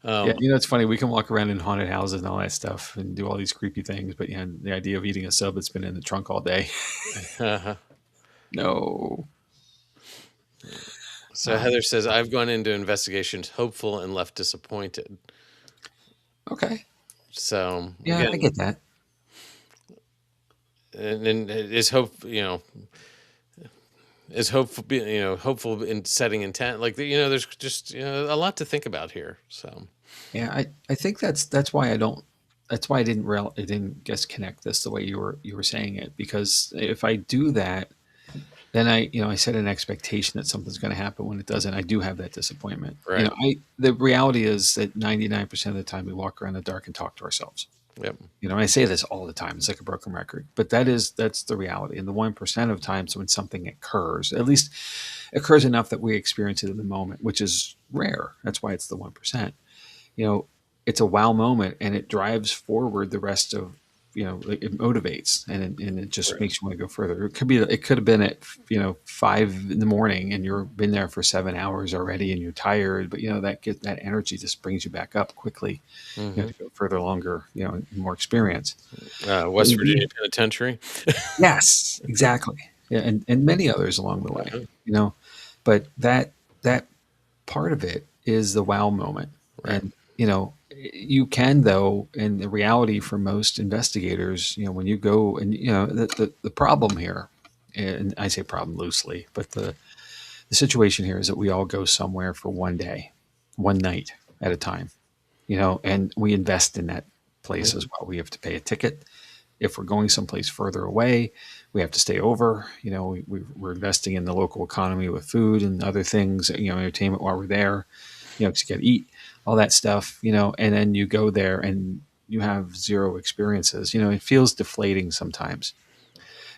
Yeah,
Um,
it's funny. We can walk around in haunted houses and all that stuff and do all these creepy things, but yeah, the idea of eating a sub that's been in the trunk all day, no.
so
Um,
Heather says, I've gone into investigations hopeful and left disappointed.
okay.
So
Yeah, I
again,
get that.
and is hope, is hopeful, hopeful in setting intent. Like, there's just, a lot to think about here. So,
Yeah, I think that's why I don't. That's why I didn't guess connect this the way you were saying it, because if I do that, then I set an expectation that something's going to happen. When it doesn't, I do have that disappointment.
right.
The reality is that 99% of the time we walk around the dark and talk to ourselves.
Yep.
I say this all the time. It's like a broken record, but that's the reality. And the 1% of times when something occurs, at least occurs enough that we experience it in the moment, which is rare. That's why it's the 1%. You know, it's a wow moment, and it drives forward the rest of, like, it motivates, and it just
Right.
makes you want to go further. It could have been at 5 in the morning, and you've been there for 7 hours already, and you're tired, but that energy just brings you back up quickly,
Hmm.
to go further, longer, and more experience.
West Virginia Penitentiary.
Yes, exactly. Yeah, and many others along the way.
Uh-huh.
But that part of it is the wow moment.
Right.
And you can, though, and the reality for most investigators, when you go, and the problem here, and I say problem loosely, but the situation here is that we all go somewhere for one day, one night at a time, and we invest in that place as
Mhm.
well. We have to pay a ticket. If we're going someplace further away, we have to stay over. We're investing in the local economy with food and other things, entertainment while we're there, because you got to eat, all that stuff, and then you go there and you have zero experiences. It feels deflating sometimes,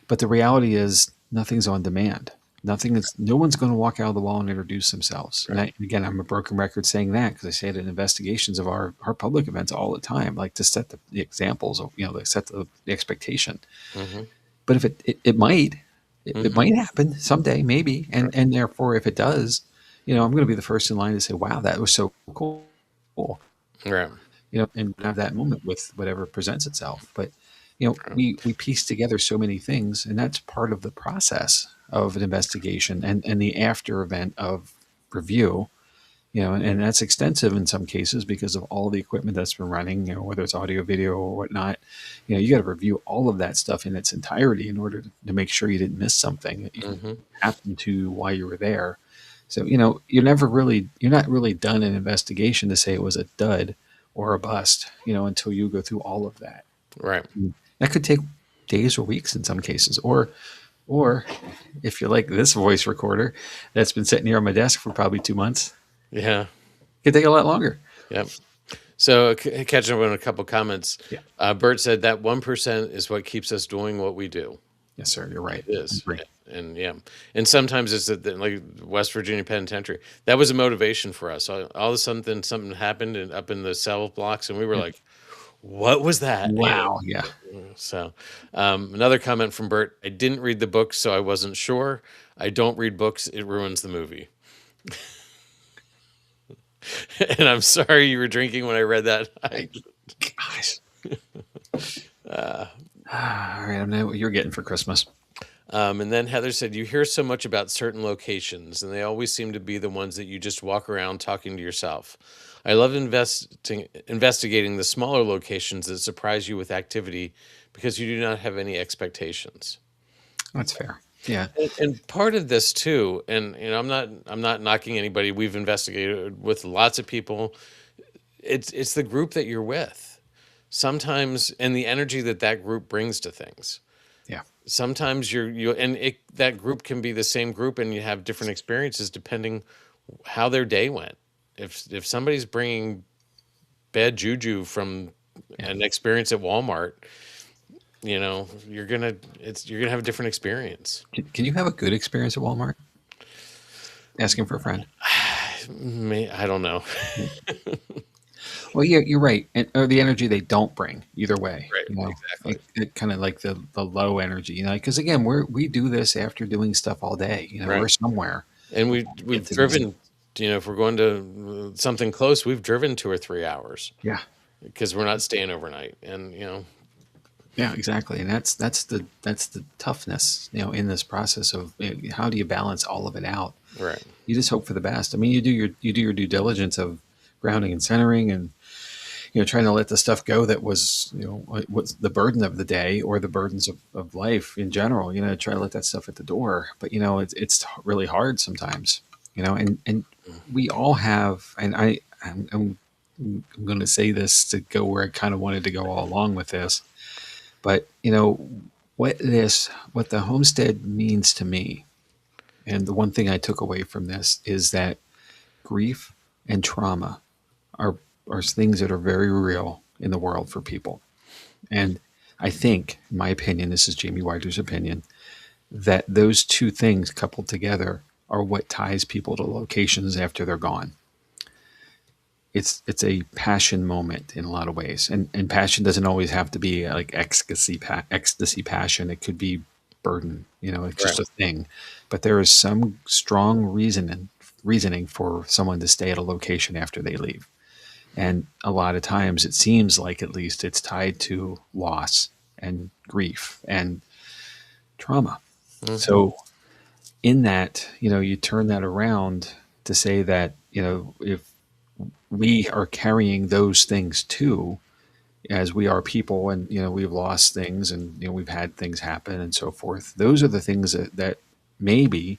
but the reality is nothing's on demand. No one's going to walk out of the wall and introduce themselves. And
Right.
again, I'm a broken record saying that, because I say it in investigations of our public events all the time, like to set the examples of, to set the expectation.
Hmm.
But if it might, it
Hmm.
might happen someday, maybe.
Right.
And therefore, if it does, I'm going to be the first in line to say, wow, that was so cool.
Right.
And have that moment with whatever presents itself. But
Right.
we piece together so many things, and that's part of the process of an investigation, and the after event of review. And that's extensive in some cases because of all the equipment that's been running, whether it's audio, video, or whatnot. You got to review all of that stuff in its entirety in order to make sure you didn't miss something that you
Hmm.
happened to while you were there. So, you're not really done an investigation to say it was a dud or a bust, until you go through all of that.
Right.
That could take days or weeks in some cases, or if you're like this voice recorder that's been sitting here on my desk for probably 2 months,
Yeah.
it could take a lot longer.
Yep. So catching up on a couple comments,
Yeah.
Bert said that 1% is what keeps us doing what we do.
Yes, sir. You're right.
It
I
is,
agree.
and yeah, and sometimes it's like West Virginia Penitentiary. That was a motivation for us. All of a sudden, something happened up in the cell blocks, and we were
Yeah.
like, "What was that?"
Wow. Yeah.
So, another comment from Bert: I didn't read the book, so I wasn't sure. I don't read books; it ruins the movie. And I'm sorry you were drinking when I read that.
Gosh.
Uh,
All right. I know what you're getting for Christmas.
And then Heather said, "You hear so much about certain locations, and they always seem to be the ones that you just walk around talking to yourself. I love investigating the smaller locations that surprise you with activity because you do not have any expectations."
That's fair. Yeah.
And part of this too, and I'm not knocking anybody. We've investigated with lots of people. It's the group that you're with sometimes, and the energy that that group brings to things.
Yeah.
Sometimes that group can be the same group, and you have different experiences depending how their day went. If somebody's bringing bad juju from
Yeah.
an experience at Walmart, you're gonna have a different experience.
Can you have a good experience at Walmart? Asking for a friend.
I don't know.
Well, yeah, you're right, or the energy they don't bring. Either way,
Right, exactly.
it kind of like the low energy, because again, we do this after doing stuff all day.
Right.
We're somewhere.
And
We
we've
get to these.
driven if we're going to something close, we've driven 2 or 3 hours
Yeah.
because we're not staying overnight. And
Yeah, exactly. And that's the toughness, in this process of how do you balance all of it out?
right,
You just hope for the best. I mean, you do your due diligence of grounding and centering, and trying to let the stuff go that was what's the burden of the day or the burdens of life in general. Try to let that stuff at the door. But it's really hard sometimes. And we all have. And I'm going to say this to go where I kind of wanted to go all along with this. But what the homestead means to me, and the one thing I took away from this is that grief and trauma are things that are very real in the world for people. And I think, in my opinion, this is Jamie Widener's opinion, that those two things coupled together are what ties people to locations after they're gone. It's a passion moment in a lot of ways, and passion doesn't always have to be like ecstasy passion. It could be burden. It's
right,
just a thing. But there is some strong reasoning for someone to stay at a location after they leave. And a lot of times it seems like, at least, it's tied to loss and grief and trauma.
hmm,
So in that, you turn that around to say that, if we are carrying those things too, as we are people, and, we've lost things, and, we've had things happen and so forth. Those are the things that maybe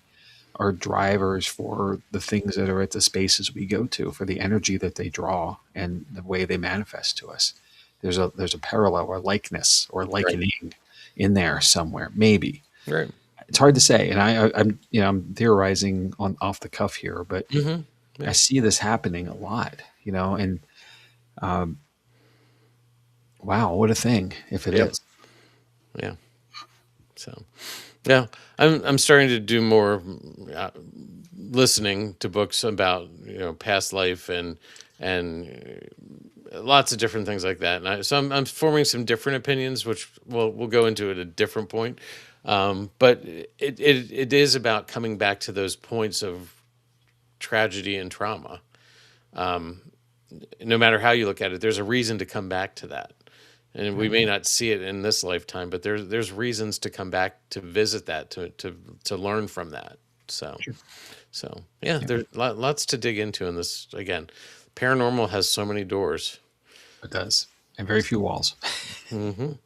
are drivers for the things that are at the spaces we go to, for the energy that they draw and the way they manifest to us. There's a parallel or likeness or
right,
likening in there somewhere, maybe.
right.
It's hard to say, and I'm theorizing on off the cuff here, but
Hmm.
I
Yeah,
see this happening a lot, and um, wow, what a thing if it
yeah,
is.
yeah. So yeah, I'm starting to do more uh, listening to books about past life and lots of different things like that. And I'm forming some different opinions, which we'll go into at a different point. But it is about coming back to those points of tragedy and trauma. Um, no matter how you look at it, there's a reason to come back to that. And we
Right.
may not see it in this lifetime, but there's reasons to come back to visit that, to learn from that. So
Sure.
so yeah,
Yeah,
there's lots to dig into in this. Again, paranormal has so many doors.
it does, and very few walls.
Hmm.
So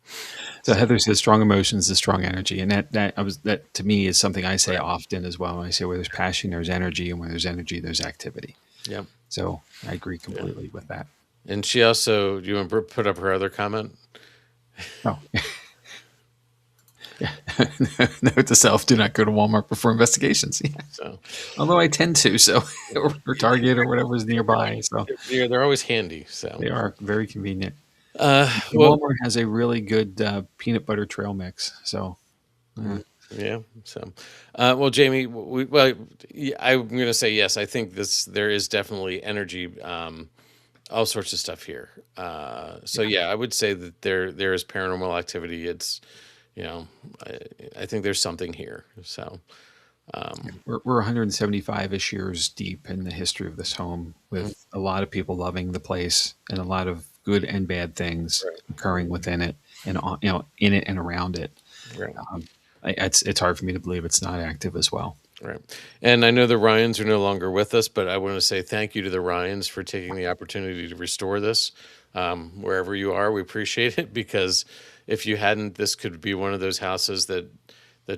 So
Heather says strong emotions is strong energy, and that to me is something I say
right,
often as well. I say where there's passion, there's energy, and where there's energy, there's activity.
yeah,
So I agree
yeah.
completely with that.
And she also, do you want to put up her other comment?
Oh, yeah. Note to self: do not go to Walmart before investigations. Yeah.
So
Although I tend to, so or Target or whatever is nearby. So
they're always handy. So
they are very convenient. And
well,
Walmart has a really good peanut butter trail mix. So
yeah. So, well, Jamie, I'm going to say yes. I think there is definitely energy, all sorts of stuff here. So
yeah.
yeah, I would say that there is paranormal activity. It's, you know, I, I think there's something here. So, um,
We're 175-ish years deep in the history of this home,
mm,
with a lot of people loving the place and a lot of good and bad things
right,
occurring within it and in it and around it.
right,
It's hard for me to believe it's not active as well.
right. And I know the Ryans are no longer with us, but I want to say thank you to the Ryans for taking the opportunity to restore this. Wherever you are, we appreciate it, because if you hadn't, this could be one of those houses that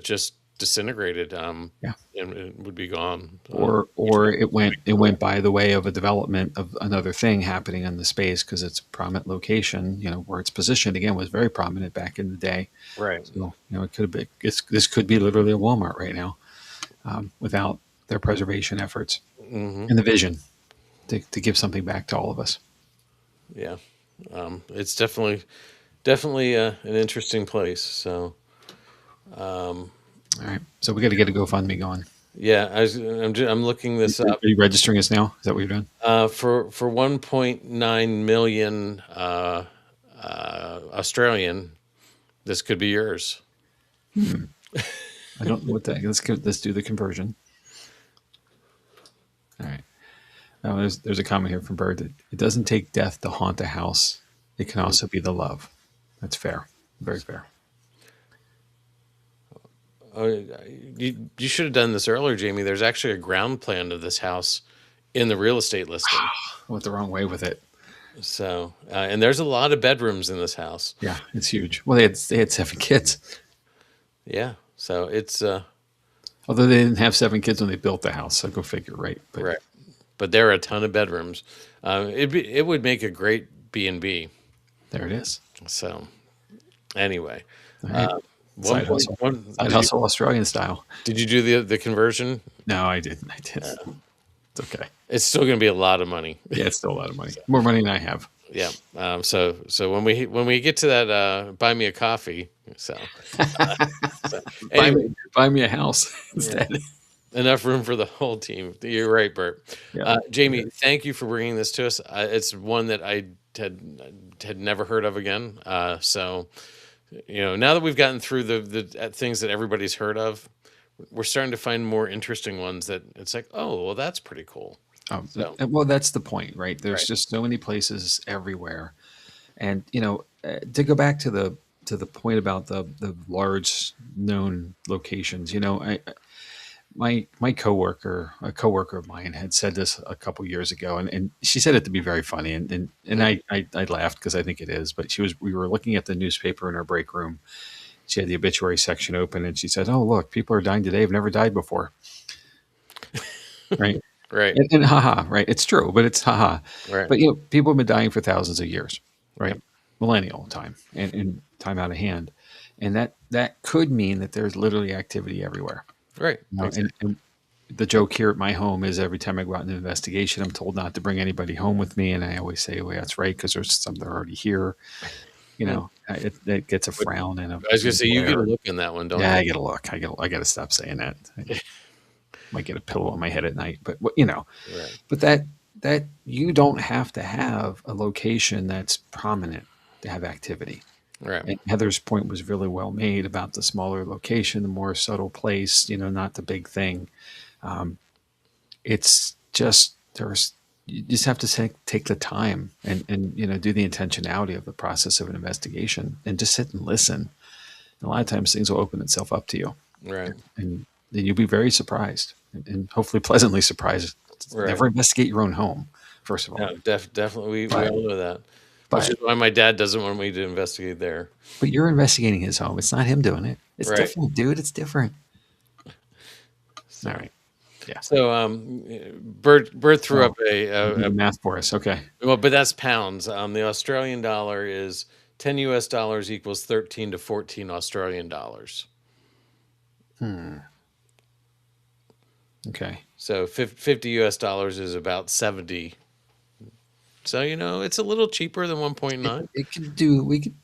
just disintegrated,
Yeah.
and it would be gone. Which
Or it went by the way of a development of another thing happening in the space, because it's a prominent location. Where it's positioned again was very prominent back in the day.
right.
So it could have been this could be literally a Walmart right now, without their preservation efforts
Hmm.
and the vision to give something back to all of us.
Yeah. It's definitely an interesting place. So
All right. So we got to get a GoFundMe going.
yeah, I'm looking this
Are
up.
you registering us now? Is that what you're doing?
For 1.9 million Australian, this could be yours.
Hmm. I don't know what that. Let's do the conversion. All right. Oh, there's a comment here from Bird that it doesn't take death to haunt a house. It can also be the love. That's fair. Very fair.
Oh, you should have done this earlier, Jamie. There's actually a ground plan of this house in the real estate listing.
I went the wrong way with it.
So, and there's a lot of bedrooms in this house.
Yeah, it's huge. Well, they had 7 kids.
Yeah. So it's
Although they didn't have 7 kids when they built the house, so go figure, right? But
right. But there are a ton of bedrooms. It would make a great B&B.
there it is.
So, anyway,
All right.
one point one.
Side hustle Australian style.
Did you do the conversion?
No, I didn't. It's okay.
It's still going to be a lot of money.
Yeah, it's still a lot of money. More money than I have.
Yeah. So when we get to that, buy me a coffee. So, anyway,
buy me a house instead.
Yeah. Enough room for the whole team. You're right, Bert.
Yeah.
Jamie, thank you for bringing this to us. It's one that I had never heard of again. So, now that we've gotten through the things that everybody's heard of, we're starting to find more interesting ones that it's like, oh, well, that's pretty cool.
Well, that's the point, right? There's just so many places everywhere, and to go back to the point about the large known locations, my coworker, a coworker of mine, had said this a couple years ago, and she said it to be very funny, and I laughed because I think it is. But we were looking at the newspaper in our break room. She had the obituary section open, and she said, "Oh, look, people are dying today. Have never died before." Right.
Right.
And haha, right? It's true, but it's haha.
Right.
But people have been dying for thousands of years, right?
Yep.
Millennial time and time out of hand, and that could mean that there's literally activity everywhere.
Right.
Exactly. And the joke here at my home is every time I go out in an investigation, I'm told not to bring anybody home with me, and I always say, "Well, that's right," because there's some that are already here. It gets a frown and
I was gonna say you get a look in that one, don't you?
Yeah, I get a look. I got to stop saying that. Might get a pillow on my head at night, but
Right.
but that you don't have to have a location that's prominent to have activity.
Right.
And Heather's point was really well made about the smaller location, the more subtle place, not the big thing. It's just you just have to take the time and do the intentionality of the process of an investigation and just sit and listen. And a lot of times things will open itself up to you.
Right.
And then you'll be very surprised and hopefully pleasantly surprised.
Right.
Never investigate your own home, first of all.
No, definitely. We all know that. Which is why my dad doesn't want me to investigate there.
But you're investigating his home. It's not him doing it. It's
Right.
different, dude. It's different.
So,
all right. Yeah.
So, Bert threw up a
math for us. Okay.
Well, but that's pounds. The Australian dollar is 10 US dollars equals 13 to 14 Australian dollars.
Okay.
So 50 US dollars is about 70. So, it's a little cheaper than 1.9.
It could do. We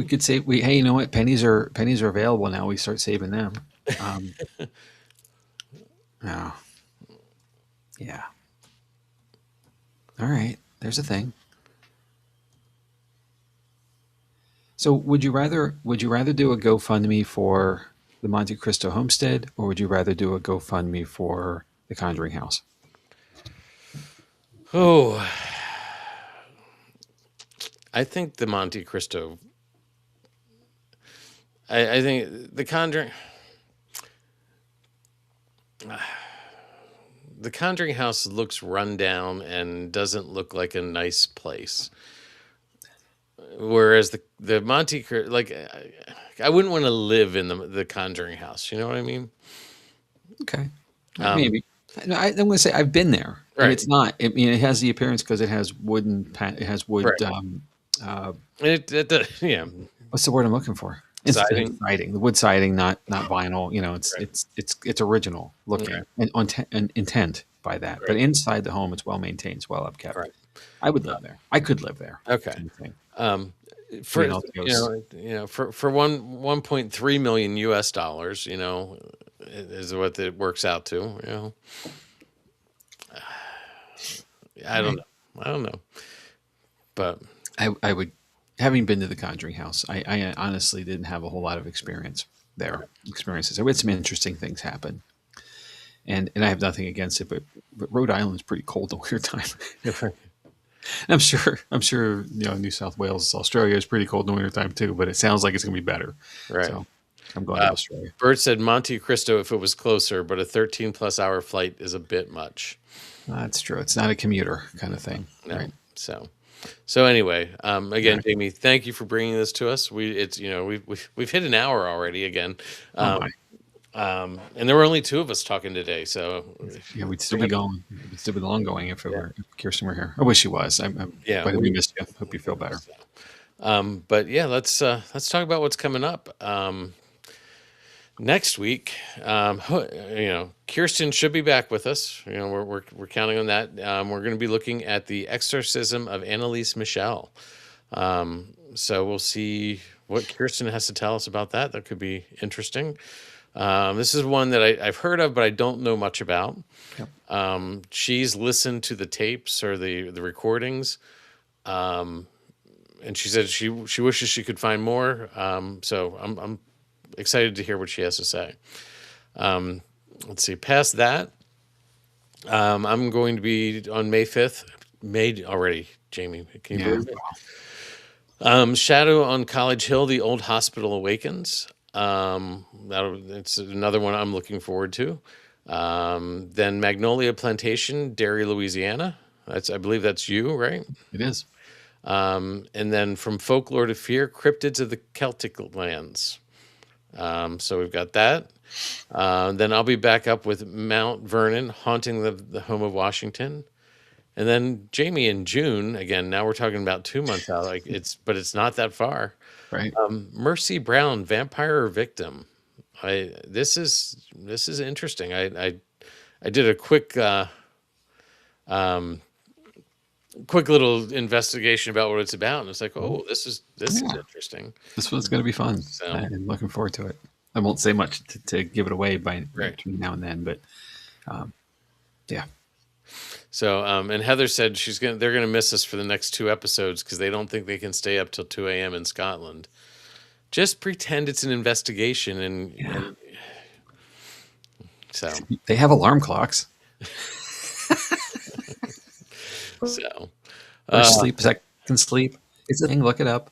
could say hey, you know what? Pennies are available now. We start saving them. Oh. Yeah. All right. There's a thing. So would you rather do a GoFundMe for the Monte Cristo Homestead, or would you rather do a GoFundMe for the Conjuring House?
Oh, I think the Monte Cristo. I think the Conjuring. The Conjuring House looks run down and doesn't look like a nice place. Whereas the Monte Cristo, I wouldn't want to live in the Conjuring House. You know what I mean?
Okay, maybe. I'm going to say I've been there,
right.
And it's not. I mean, it has the appearance because it has wood.
Right. Yeah.
What's the word I'm looking for?
Siding.
The wood siding, not vinyl. It's original looking and intent by that. Right. But inside the home, it's well maintained, it's well upkept. Right. I would live there. I could live there.
Okay. For 1.3 million US dollars, is what it works out to. I don't know, but
I would. Having been to the Conjuring House, I honestly didn't have a whole lot of experiences. We had some interesting things happen, and I have nothing against it, but Rhode Island's pretty cold in winter time. I'm sure New South Wales, Australia is pretty cold in the winter time too, but it sounds like it's going to be better.
Right.
So I'm going to Australia.
Bert said Monte Cristo if it was closer, but a 13+ hour flight is a bit much.
That's true. It's not a commuter kind of thing.
No.
Right.
So anyway, again, Jamie, thank you for bringing this to us. We've hit an hour already again. And there were only two of us talking today, so
yeah, we'd still be going. We'd still be long going if Kirstin were here. I wish she was. We missed you. Hope you feel better.
But yeah, let's talk about what's coming up. Next week, Kirstin should be back with us. We're counting on that. We're going to be looking at the exorcism of Annalise Michel. So we'll see what Kirstin has to tell us about that. That could be interesting. This is one that I've heard of, but I don't know much about. Yep. She's listened to the tapes or the recordings, and she said she wishes she could find more. So I'm excited to hear what she has to say. Let's see. Past that, I'm going to be on May 5th. May already, Jamie. Can you believe it? Shadow on College Hill, the old hospital awakens. It's another one I'm looking forward to. Then Magnolia Plantation, Derry, Louisiana. I believe that's you, right?
It is.
And then From Folklore to Fear, Cryptids of the Celtic Lands. So we've got that. Then I'll be back up with Mount Vernon, Haunting the Home of Washington. And then Jamie in June, again, now we're talking about 2 months out. But it's not that far.
Right.
Mercy Brown, Vampire or Victim. This is interesting. I did a quick little investigation about what it's about, and it's like, oh, this is interesting.
This one's going to be fun. So, I'm looking forward to it. I won't say much to give it away between now and then, but yeah.
So, and Heather said they're gonna miss us for the next 2 episodes because they don't think they can stay up till 2 a.m. in Scotland. Just pretend it's an investigation, and so
they have alarm clocks.
So,
second sleep. It's a thing. Look it up.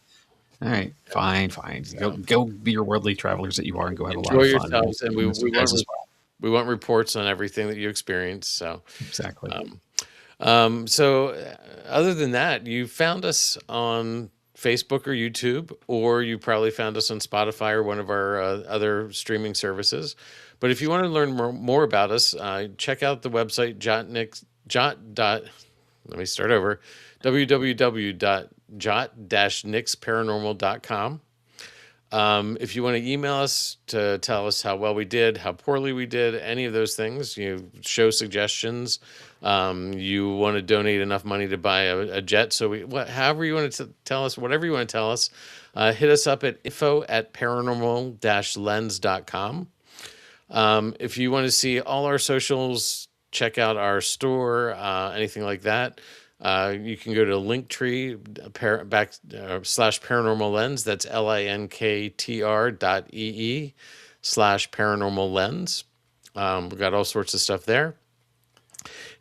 All right, fine. So, go be your worldly travelers that you are, and go have a lot of fun.
Yourselves, and we want reports on everything that you experience. So
exactly.
So other than that, you found us on Facebook or YouTube, or you probably found us on Spotify or one of our other streaming services. But if you want to learn more about us, check out the website let me start over, www.Jott-Nyx If you want to email us to tell us how well we did, how poorly we did, any of those things, show suggestions, you want to donate enough money to buy a jet. So however you want to tell us, whatever you want to tell us, hit us up at info@paranormal-lens.com. If you want to see all our socials, check out our store, anything like that. You can go to Linktree /paranormal lens. That's linktr.ee/paranormal lens. We've got all sorts of stuff there.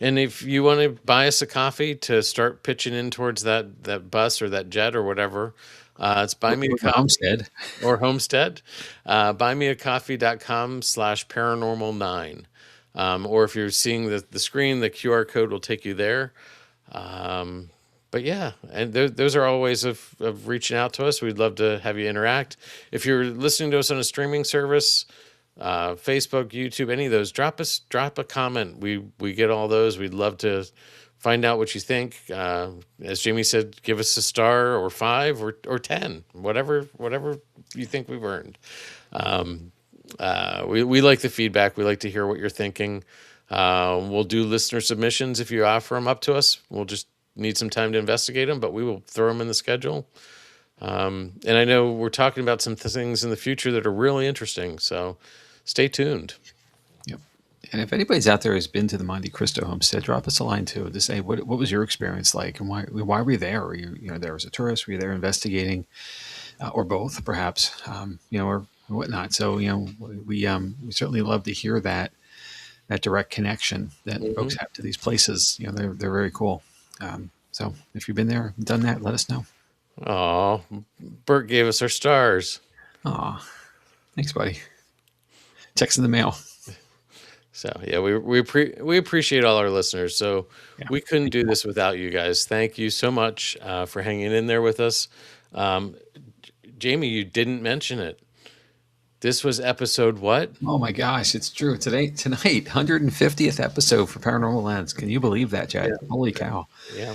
And if you want to buy us a coffee to start pitching in towards that bus or that jet or whatever, it's Buy Me a Coffee.
Homestead.
Or Homestead. buymeacoffee.com/paranormal9. Or if you're seeing the screen, the QR code will take you there. But yeah, and those are all ways of reaching out to us. We'd love to have you interact. If you're listening to us on a streaming service, Facebook, YouTube, any of those, drop a comment. We get all those. We'd love to find out what you think. As Jamie said, give us a star or 5 or 10, whatever you think we've earned. We like the feedback. We like to hear what you're thinking. We'll do listener submissions if you offer them up to us. We'll just need some time to investigate them, but we will throw them in the schedule. And I know we're talking about some things in the future that are really interesting, so stay tuned.
Yep. And if anybody's out there who's been to the Monte Cristo Homestead, drop us a line too to say what was your experience like, and why were you there? Were you there as a tourist? Were you there investigating, or both, perhaps? Or whatnot. So we certainly love to hear that. that direct connection that folks have to these places. They're very cool. So if you've been there, done that, let us know.
Oh, Bert gave us our stars.
Aw, thanks, buddy. Checks in the mail.
So yeah, we appreciate all our listeners. So
Yeah.
we couldn't do this without you guys. Thank you so much for hanging in there with us. Jamie, you didn't mention it. This was episode what?
Oh my gosh, it's true. Tonight, 150th episode for Paranormal Lens. Can you believe that, Chad?
Yeah.
Holy cow.
Yeah.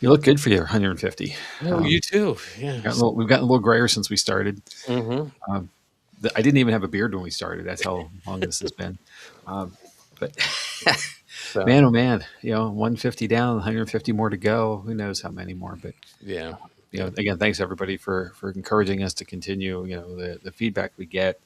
You look good for your 150.
Oh, you too. Yeah.
We've gotten a little grayer since we started.
Mm-hmm.
I didn't even have a beard when we started. That's how long this has been. But
So,
man, oh man, 150 down, 150 more to go. Who knows how many more? But
yeah.
again, thanks everybody for encouraging us to continue. The feedback we get,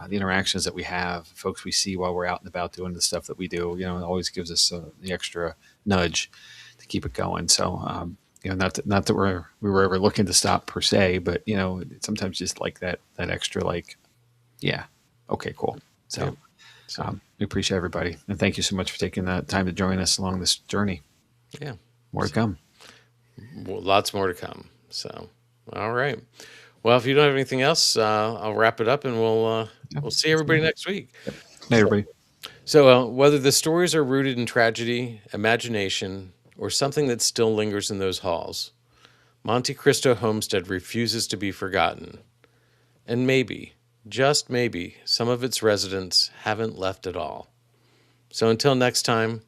the interactions that we have, folks we see while we're out and about doing the stuff that we do. It always gives us the extra nudge to keep it going. So, not that we were ever looking to stop per se, but sometimes just like that extra, like, yeah, okay, cool. So, we appreciate everybody, and thank you so much for taking the time to join us along this journey.
Yeah,
more to come.
Well, lots more to come. So, all right. Well, if you don't have anything else, I'll wrap it up, and we'll see everybody next week.
Yep. Hey, everybody.
So, whether the stories are rooted in tragedy, imagination, or something that still lingers in those halls, Monte Cristo Homestead refuses to be forgotten. And maybe, just maybe, some of its residents haven't left at all. So until next time,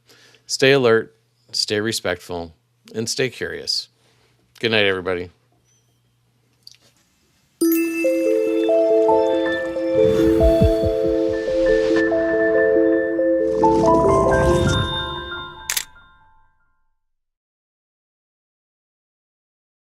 stay alert, stay respectful, and stay curious. Good night, everybody.